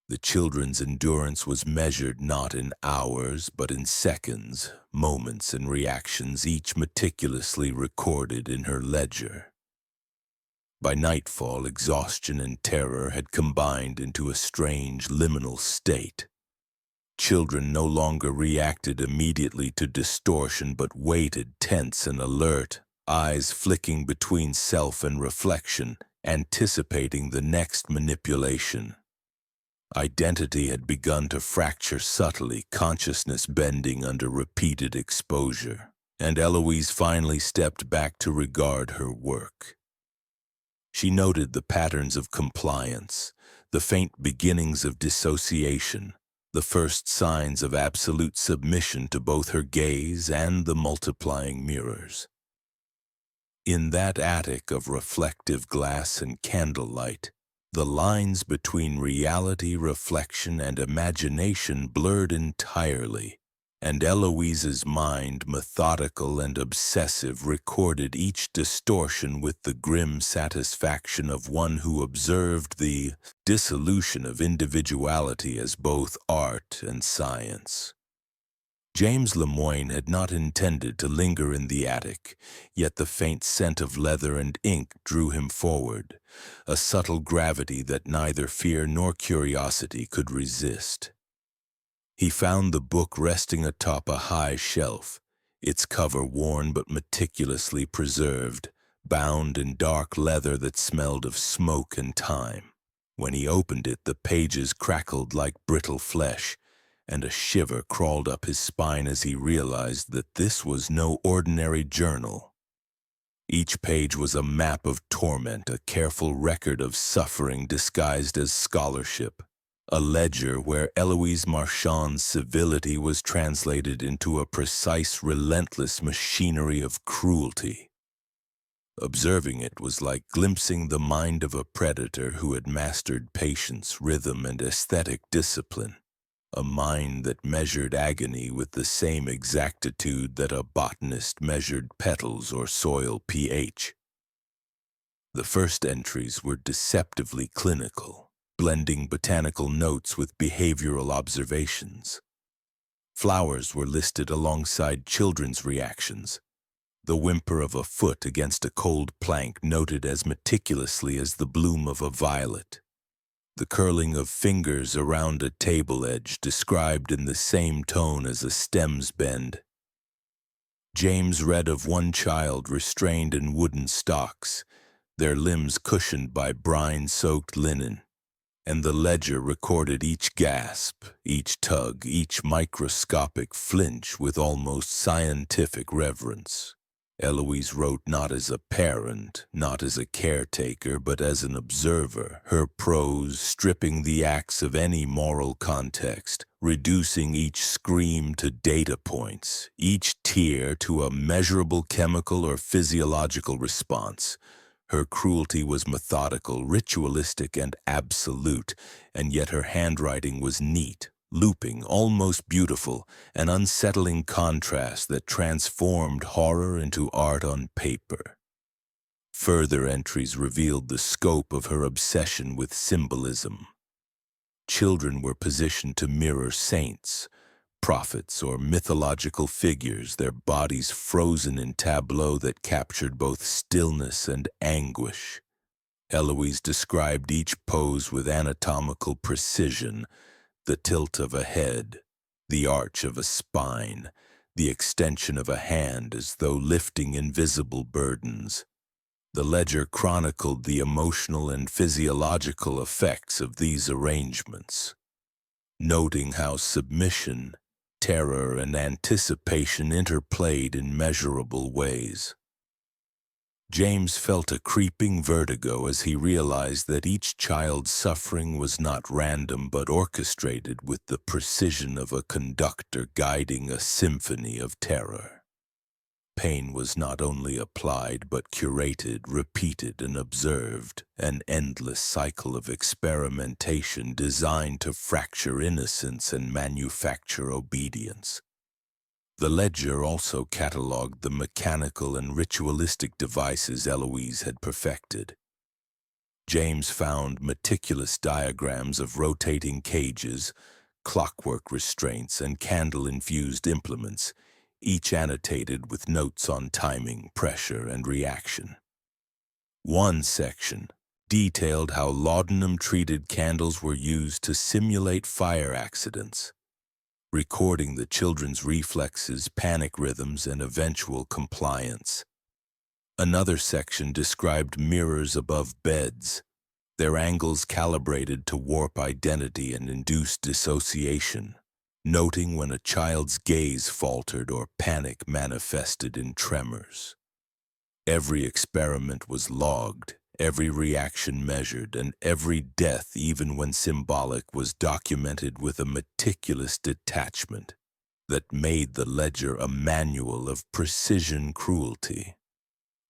The children's endurance was measured not in hours, but in seconds, moments, and reactions, each meticulously recorded in her ledger. By nightfall, exhaustion and terror had combined into a strange liminal state. Children no longer reacted immediately to distortion, but waited tense and alert, eyes flicking between self and reflection, anticipating the next manipulation. Identity had begun to fracture subtly, consciousness bending under repeated exposure, and Eloise finally stepped back to regard her work. She noted the patterns of compliance, the faint beginnings of dissociation, the first signs of absolute submission to both her gaze and the multiplying mirrors. In that attic of reflective glass and candlelight, the lines between reality, reflection, and imagination blurred entirely, and Eloise's mind, methodical and obsessive, recorded each distortion with the grim satisfaction of one who observed the dissolution of individuality as both art and science. James Lemoyne had not intended to linger in the attic, yet the faint scent of leather and ink drew him forward, a subtle gravity that neither fear nor curiosity could resist. He found the book resting atop a high shelf, its cover worn but meticulously preserved, bound in dark leather that smelled of smoke and time. When he opened it, the pages crackled like brittle flesh, and a shiver crawled up his spine as he realized that this was no ordinary journal. Each page was a map of torment, a careful record of suffering disguised as scholarship, a ledger where Eloise Marchand's civility was translated into a precise, relentless machinery of cruelty. Observing it was like glimpsing the mind of a predator who had mastered patience, rhythm, and aesthetic discipline. A mind that measured agony with the same exactitude that a botanist measured petals or soil pH. The first entries were deceptively clinical, blending botanical notes with behavioral observations. Flowers were listed alongside children's reactions, the whimper of a foot against a cold plank noted as meticulously as the bloom of a violet. The curling of fingers around a table edge described in the same tone as a stem's bend. James read of one child restrained in wooden stocks, their limbs cushioned by brine-soaked linen, and the ledger recorded each gasp, each tug, each microscopic flinch with almost scientific reverence. Eloise wrote not as a parent, not as a caretaker, but as an observer, her prose stripping the acts of any moral context, reducing each scream to data points, each tear to a measurable chemical or physiological response. Her cruelty was methodical, ritualistic, and absolute, and yet her handwriting was neat, looping, almost beautiful, an unsettling contrast that transformed horror into art on paper. Further entries revealed the scope of her obsession with symbolism. Children were positioned to mirror saints, prophets, or mythological figures, their bodies frozen in tableau that captured both stillness and anguish. Eloise described each pose with anatomical precision: the tilt of a head, the arch of a spine, the extension of a hand as though lifting invisible burdens. The ledger chronicled the emotional and physiological effects of these arrangements, noting how submission, terror, and anticipation interplayed in measurable ways. James felt a creeping vertigo as he realized that each child's suffering was not random but orchestrated with the precision of a conductor guiding a symphony of terror. Pain was not only applied but curated, repeated, and observed, an endless cycle of experimentation designed to fracture innocence and manufacture obedience. The ledger also catalogued the mechanical and ritualistic devices Eloise had perfected. James found meticulous diagrams of rotating cages, clockwork restraints, and candle-infused implements, each annotated with notes on timing, pressure, and reaction. One section detailed how laudanum-treated candles were used to simulate fire accidents, recording the children's reflexes, panic rhythms, and eventual compliance. Another section described mirrors above beds, their angles calibrated to warp identity and induce dissociation, noting when a child's gaze faltered or panic manifested in tremors. Every experiment was logged, every reaction measured, and every death, even when symbolic, was documented with a meticulous detachment that made the ledger a manual of precision cruelty.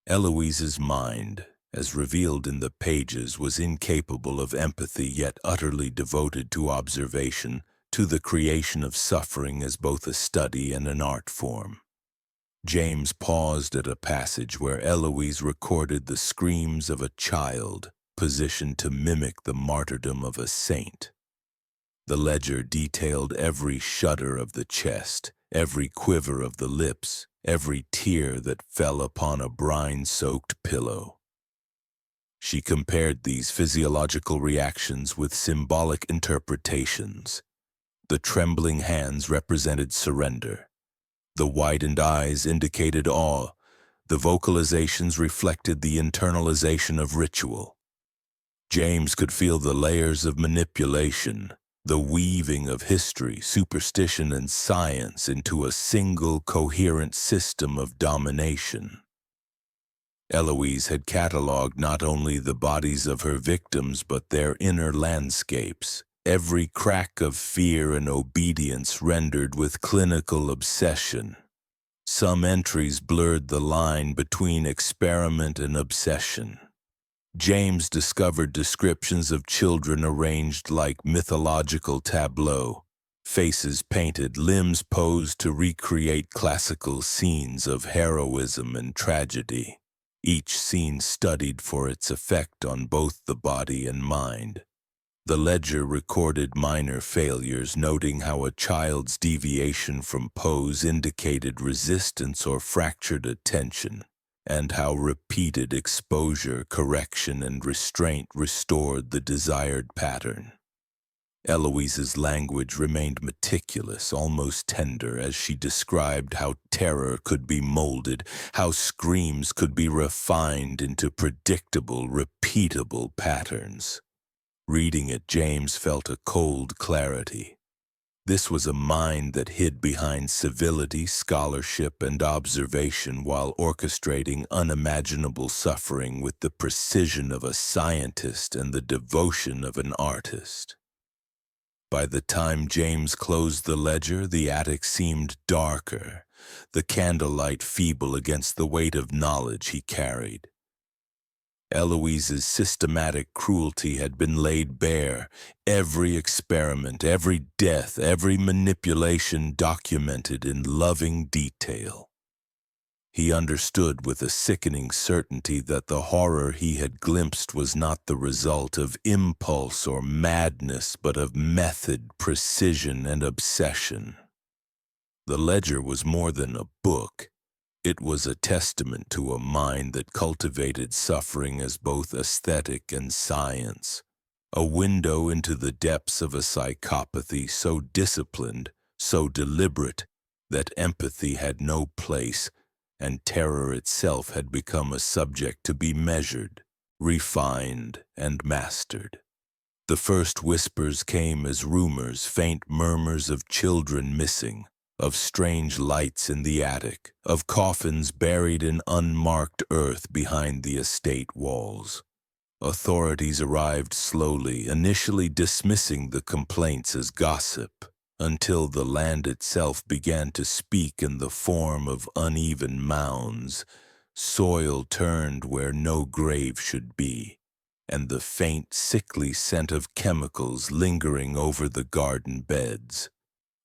Eloise's mind, as revealed in the pages, was incapable of empathy yet utterly devoted to observation, to the creation of suffering as both a study and an art form. James paused at a passage where Eloise recorded the screams of a child, positioned to mimic the martyrdom of a saint. The ledger detailed every shudder of the chest, every quiver of the lips, every tear that fell upon a brine-soaked pillow. She compared these physiological reactions with symbolic interpretations. The trembling hands represented surrender. The widened eyes indicated awe. The vocalizations reflected the internalization of ritual. James could feel the layers of manipulation, the weaving of history, superstition, and science into a single coherent system of domination. Eloise had cataloged not only the bodies of her victims but their inner landscapes, every crack of fear and obedience rendered with clinical obsession. Some entries blurred the line between experiment and obsession. James discovered descriptions of children arranged like mythological tableaux, faces painted, limbs posed to recreate classical scenes of heroism and tragedy, each scene studied for its effect on both the body and mind. The ledger recorded minor failures, noting how a child's deviation from pose indicated resistance or fractured attention, and how repeated exposure, correction, and restraint restored the desired pattern. Eloise's language remained meticulous, almost tender, as she described how terror could be molded, how screams could be refined into predictable, repeatable patterns. Reading it, James felt a cold clarity. This was a mind that hid behind civility, scholarship, and observation while orchestrating unimaginable suffering with the precision of a scientist and the devotion of an artist. By the time James closed the ledger, the attic seemed darker, the candlelight feeble against the weight of knowledge he carried. Eloise's systematic cruelty had been laid bare, every experiment, every death, every manipulation documented in loving detail. He understood with a sickening certainty that the horror he had glimpsed was not the result of impulse or madness, but of method, precision, and obsession. The ledger was more than a book. It was a testament to a mind that cultivated suffering as both aesthetic and science, a window into the depths of a psychopathy so disciplined, so deliberate, that empathy had no place, and terror itself had become a subject to be measured, refined, and mastered. The first whispers came as rumors, faint murmurs of children missing, of strange lights in the attic, of coffins buried in unmarked earth behind the estate walls. Authorities arrived slowly, initially dismissing the complaints as gossip, until the land itself began to speak in the form of uneven mounds, soil turned where no grave should be, and the faint, sickly scent of chemicals lingering over the garden beds.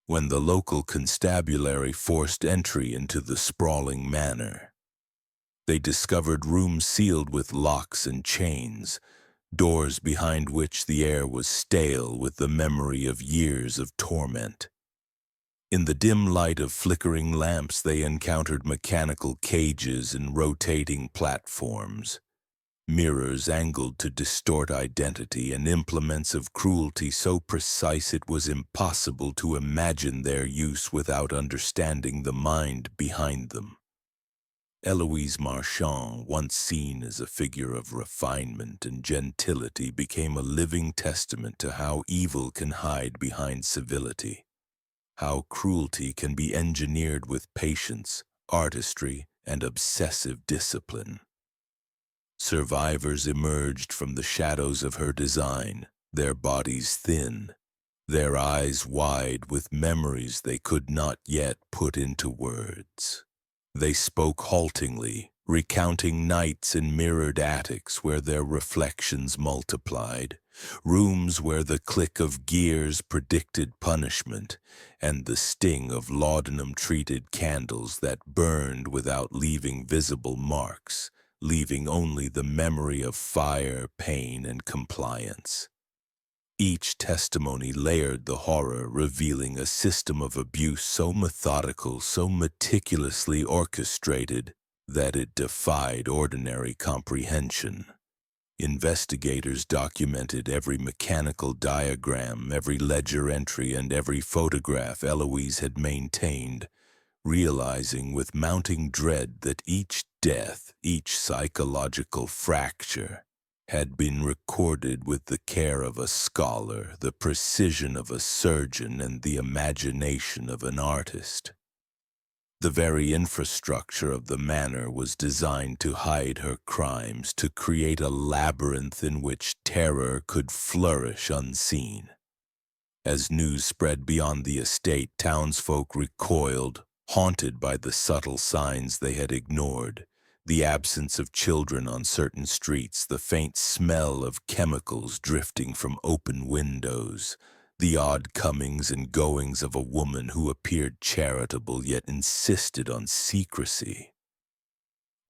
When the local constabulary forced entry into the sprawling manor, they discovered rooms sealed with locks and chains, doors behind which the air was stale with the memory of years of torment. In the dim light of flickering lamps, they encountered mechanical cages and rotating platforms, mirrors angled to distort identity, and implements of cruelty so precise it was impossible to imagine their use without understanding the mind behind them. Eloise Marchand, once seen as a figure of refinement and gentility, became a living testament to how evil can hide behind civility, how cruelty can be engineered with patience, artistry, and obsessive discipline. Survivors emerged from the shadows of her design, their bodies thin, their eyes wide with memories they could not yet put into words. They spoke haltingly, recounting nights in mirrored attics where their reflections multiplied, rooms where the click of gears predicted punishment, and the sting of laudanum-treated candles that burned without leaving visible marks, leaving only the memory of fire, pain, and compliance. Each testimony layered the horror, revealing a system of abuse so methodical, so meticulously orchestrated, that it defied ordinary comprehension. Investigators documented every mechanical diagram, every ledger entry, and every photograph Eloise had maintained, realizing with mounting dread that each death, each psychological fracture, had been recorded with the care of a scholar, the precision of a surgeon, and the imagination of an artist. The very infrastructure of the manor was designed to hide her crimes, to create a labyrinth in which terror could flourish unseen. As news spread beyond the estate, townsfolk recoiled, haunted by the subtle signs they had ignored. The absence of children on certain streets, the faint smell of chemicals drifting from open windows, the odd comings and goings of a woman who appeared charitable yet insisted on secrecy.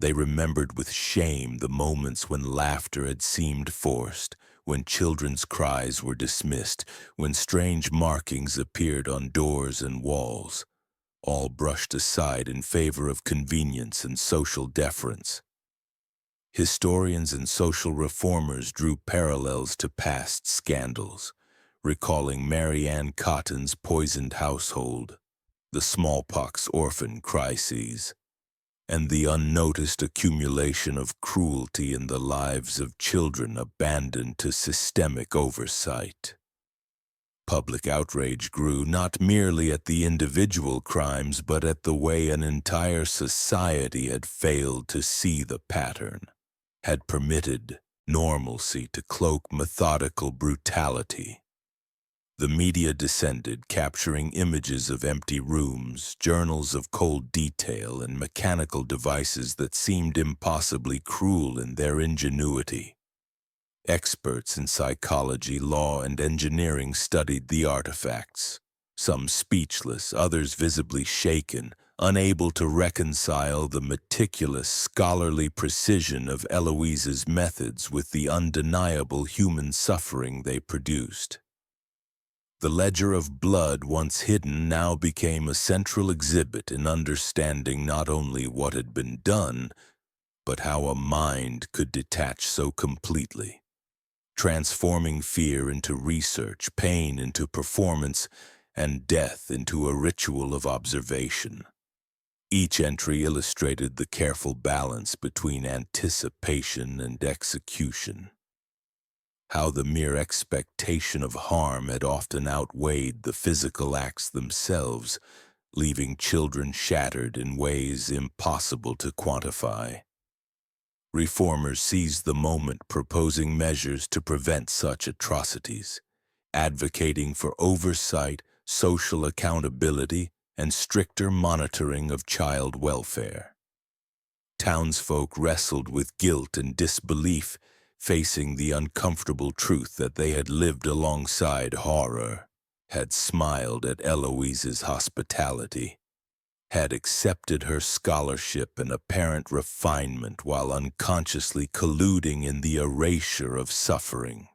They remembered with shame the moments when laughter had seemed forced, when children's cries were dismissed, when strange markings appeared on doors and walls, all brushed aside in favor of convenience and social deference. Historians and social reformers drew parallels to past scandals, recalling Mary Ann Cotton's poisoned household, the smallpox orphan crises, and the unnoticed accumulation of cruelty in the lives of children abandoned to systemic oversight. Public outrage grew not merely at the individual crimes, but at the way an entire society had failed to see the pattern, had permitted normalcy to cloak methodical brutality. The media descended, capturing images of empty rooms, journals of cold detail, and mechanical devices that seemed impossibly cruel in their ingenuity. Experts in psychology, law, and engineering studied the artifacts, some speechless, others visibly shaken, unable to reconcile the meticulous, scholarly precision of Eloise's methods with the undeniable human suffering they produced. The ledger of blood, once hidden, now became a central exhibit in understanding not only what had been done, but how a mind could detach so completely, transforming fear into research, pain into performance, and death into a ritual of observation. Each entry illustrated the careful balance between anticipation and execution. How the mere expectation of harm had often outweighed the physical acts themselves, leaving children shattered in ways impossible to quantify. Reformers seized the moment, proposing measures to prevent such atrocities, advocating for oversight, social accountability, and stricter monitoring of child welfare. Townsfolk wrestled with guilt and disbelief, facing the uncomfortable truth that they had lived alongside horror, had smiled at Eloise's hospitality, had accepted her scholarship and apparent refinement while unconsciously colluding in the erasure of suffering.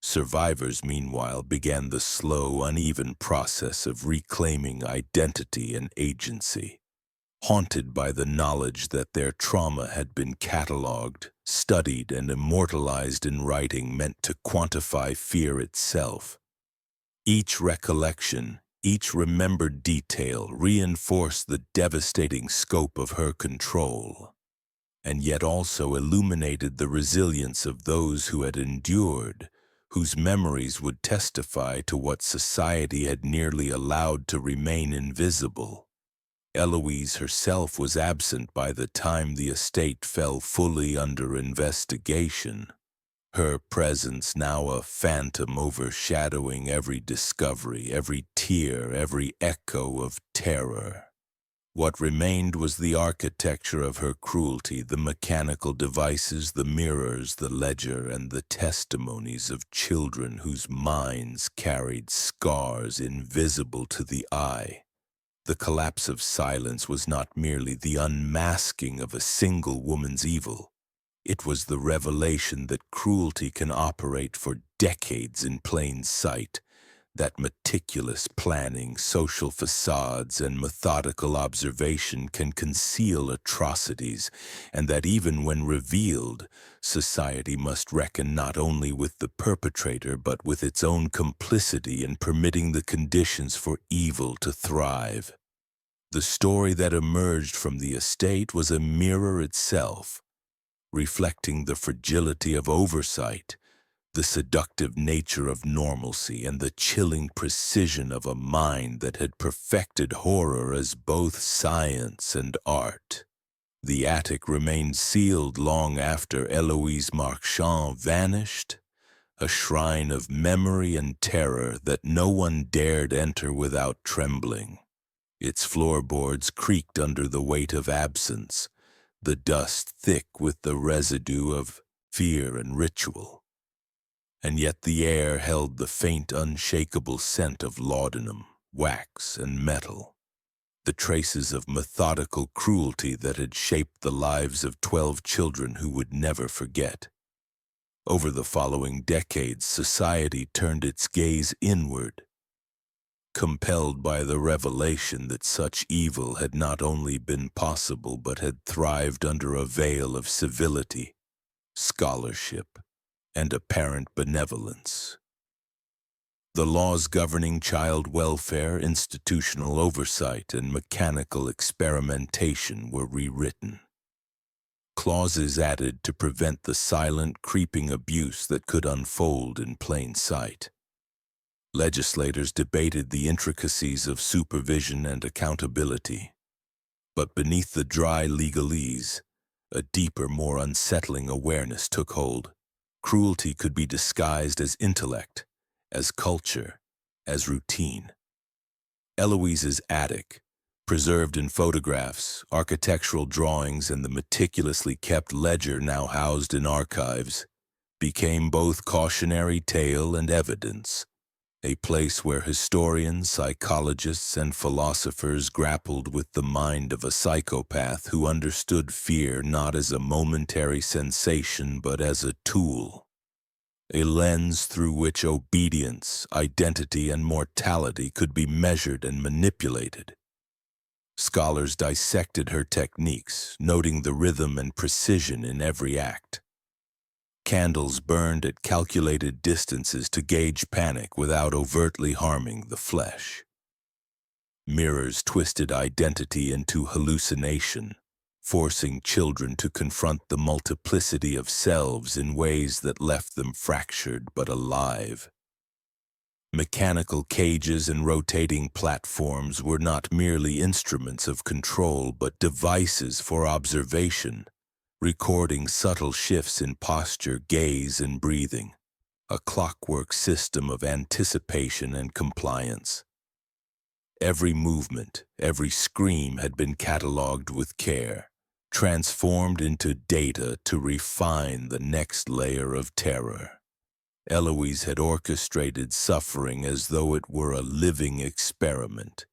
Survivors, meanwhile, began the slow, uneven process of reclaiming identity and agency, haunted by the knowledge that their trauma had been catalogued, studied, and immortalized in writing meant to quantify fear itself. Each recollection, each remembered detail reinforced the devastating scope of her control, and yet also illuminated the resilience of those who had endured, whose memories would testify to what society had nearly allowed to remain invisible. Eloise herself was absent by the time the estate fell fully under investigation, her presence now a phantom overshadowing every discovery, every tear, every echo of terror. What remained was the architecture of her cruelty, the mechanical devices, the mirrors, the ledger, and the testimonies of children whose minds carried scars invisible to the eye. The collapse of silence was not merely the unmasking of a single woman's evil. It was the revelation that cruelty can operate for decades in plain sight, that meticulous planning, social facades, and methodical observation can conceal atrocities, and that even when revealed, society must reckon not only with the perpetrator but with its own complicity in permitting the conditions for evil to thrive. The story that emerged from the estate was a mirror itself, reflecting the fragility of oversight, the seductive nature of normalcy, and the chilling precision of a mind that had perfected horror as both science and art. The attic remained sealed long after Eloise Marchand vanished, a shrine of memory and terror that no one dared enter without trembling. Its floorboards creaked under the weight of absence, the dust thick with the residue of fear and ritual. And yet the air held the faint, unshakable scent of laudanum, wax, and metal, the traces of methodical cruelty that had shaped the lives of 12 children who would never forget. Over the following decades, society turned its gaze inward, compelled by the revelation that such evil had not only been possible but had thrived under a veil of civility, scholarship, and apparent benevolence. The laws governing child welfare, institutional oversight, and mechanical experimentation were rewritten. Clauses added to prevent the silent, creeping abuse that could unfold in plain sight. Legislators debated the intricacies of supervision and accountability. But beneath the dry legalese, a deeper, more unsettling awareness took hold. Cruelty could be disguised as intellect, as culture, as routine. Eloise's attic, preserved in photographs, architectural drawings, and the meticulously kept ledger now housed in archives, became both cautionary tale and evidence, a place where historians, psychologists, and philosophers grappled with the mind of a psychopath who understood fear not as a momentary sensation but as a tool. a lens through which obedience, identity, and mortality could be measured and manipulated. Scholars dissected her techniques, noting the rhythm and precision in every act. Candles burned at calculated distances to gauge panic without overtly harming the flesh. Mirrors twisted identity into hallucination, forcing children to confront the multiplicity of selves in ways that left them fractured but alive. Mechanical cages and rotating platforms were not merely instruments of control but devices for observation, recording subtle shifts in posture, gaze, and breathing, a clockwork system of anticipation and compliance. Every movement, every scream had been catalogued with care, transformed into data to refine the next layer of terror. Eloise had orchestrated suffering as though it were a living experiment,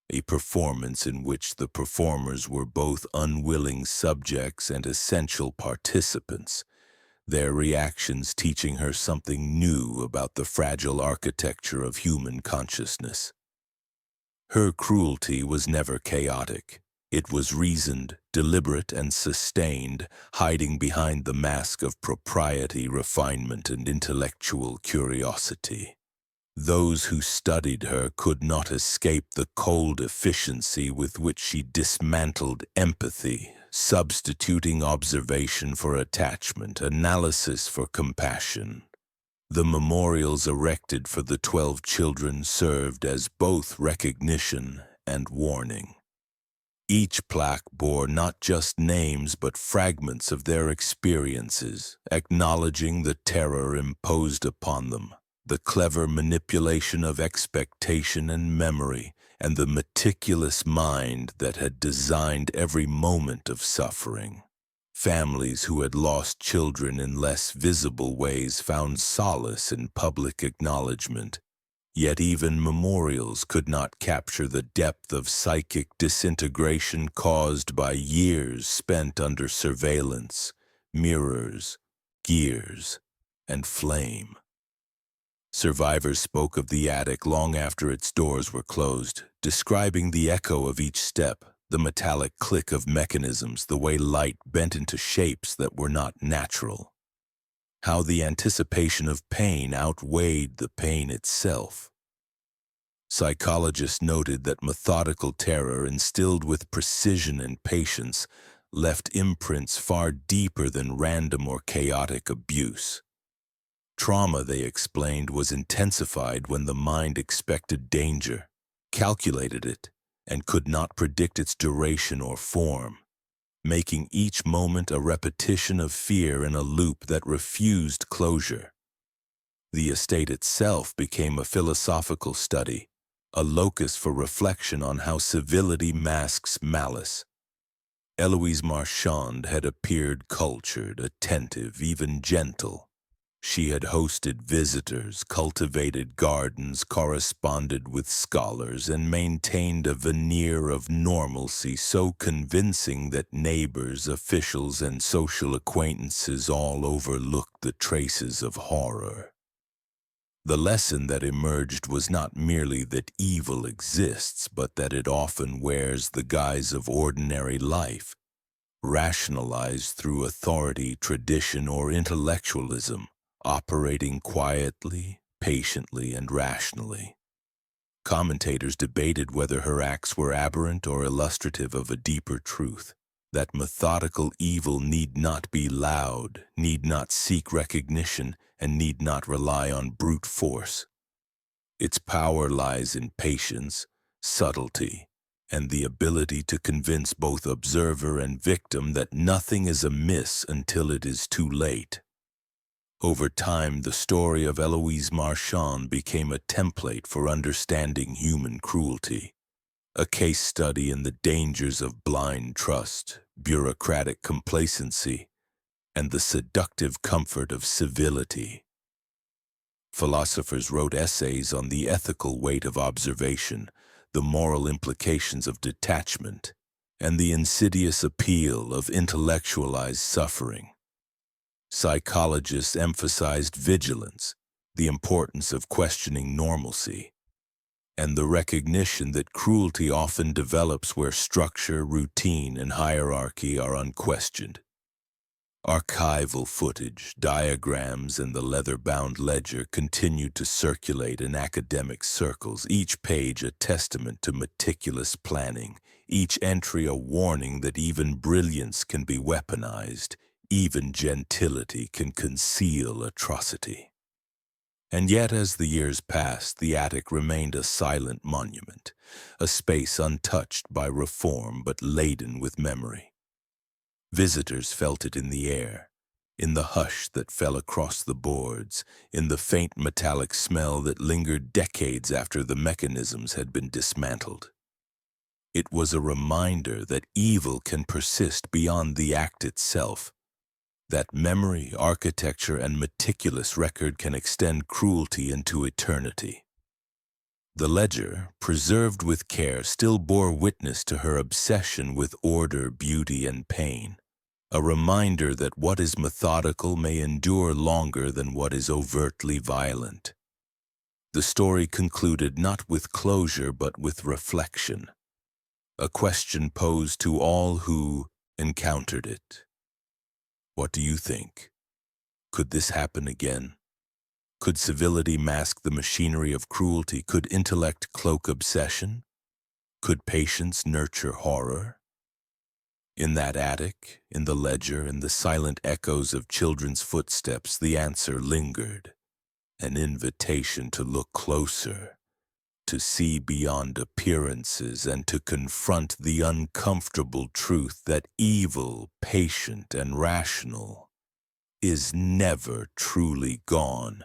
a performance in which the performers were both unwilling subjects and essential participants, their reactions teaching her something new about the fragile architecture of human consciousness. Her cruelty was never chaotic. It was reasoned, deliberate, and sustained, hiding behind the mask of propriety, refinement, and intellectual curiosity. Those who studied her could not escape the cold efficiency with which she dismantled empathy, substituting observation for attachment, analysis for compassion. The memorials erected for the 12 children served as both recognition and warning. Each plaque bore not just names but fragments of their experiences, acknowledging the terror imposed upon them, the clever manipulation of expectation and memory, and the meticulous mind that had designed every moment of suffering. Families who had lost children in less visible ways found solace in public acknowledgement. Yet even memorials could not capture the depth of psychic disintegration caused by years spent under surveillance, mirrors, gears, and flame. Survivors spoke of the attic long after its doors were closed, describing the echo of each step, the metallic click of mechanisms, the way light bent into shapes that were not natural. How the anticipation of pain outweighed the pain itself. Psychologists noted that methodical terror instilled with precision and patience left imprints far deeper than random or chaotic abuse. Trauma, they explained, was intensified when the mind expected danger, calculated it, and could not predict its duration or form, making each moment a repetition of fear in a loop that refused closure. The estate itself became a philosophical study, a locus for reflection on how civility masks malice. Eloise Marchand had appeared cultured, attentive, even gentle. She had hosted visitors, cultivated gardens, corresponded with scholars, and maintained a veneer of normalcy so convincing that neighbors, officials, and social acquaintances all overlooked the traces of horror. The lesson that emerged was not merely that evil exists, but that it often wears the guise of ordinary life, rationalized through authority, tradition, or intellectualism, operating quietly, patiently, and rationally. Commentators debated whether her acts were aberrant or illustrative of a deeper truth, that methodical evil need not be loud, need not seek recognition, and need not rely on brute force. Its power lies in patience, subtlety, and the ability to convince both observer and victim that nothing is amiss until it is too late. Over time, the story of Eloise Marchand became a template for understanding human cruelty, a case study in the dangers of blind trust, bureaucratic complacency, and the seductive comfort of civility. Philosophers wrote essays on the ethical weight of observation, the moral implications of detachment, and the insidious appeal of intellectualized suffering. Psychologists emphasized vigilance, the importance of questioning normalcy, and the recognition that cruelty often develops where structure, routine, and hierarchy are unquestioned. Archival footage, diagrams, and the leather-bound ledger continued to circulate in academic circles, each page a testament to meticulous planning, each entry a warning that even brilliance can be weaponized, even gentility can conceal atrocity. And yet, as the years passed, the attic remained a silent monument, a space untouched by reform but laden with memory. Visitors felt it in the air, in the hush that fell across the boards, in the faint metallic smell that lingered decades after the mechanisms had been dismantled. It was a reminder that evil can persist beyond the act itself, that memory, architecture, and meticulous record can extend cruelty into eternity. The ledger, preserved with care, still bore witness to her obsession with order, beauty, and pain, a reminder that what is methodical may endure longer than what is overtly violent. The story concluded not with closure but with reflection, a question posed to all who encountered it. What do you think? Could this happen again? Could civility mask the machinery of cruelty? Could intellect cloak obsession? Could patience nurture horror? In that attic, in the ledger, in the silent echoes of children's footsteps, the answer lingered, an invitation to look closer, to see beyond appearances, and to confront the uncomfortable truth that evil, patient, and rational, is never truly gone.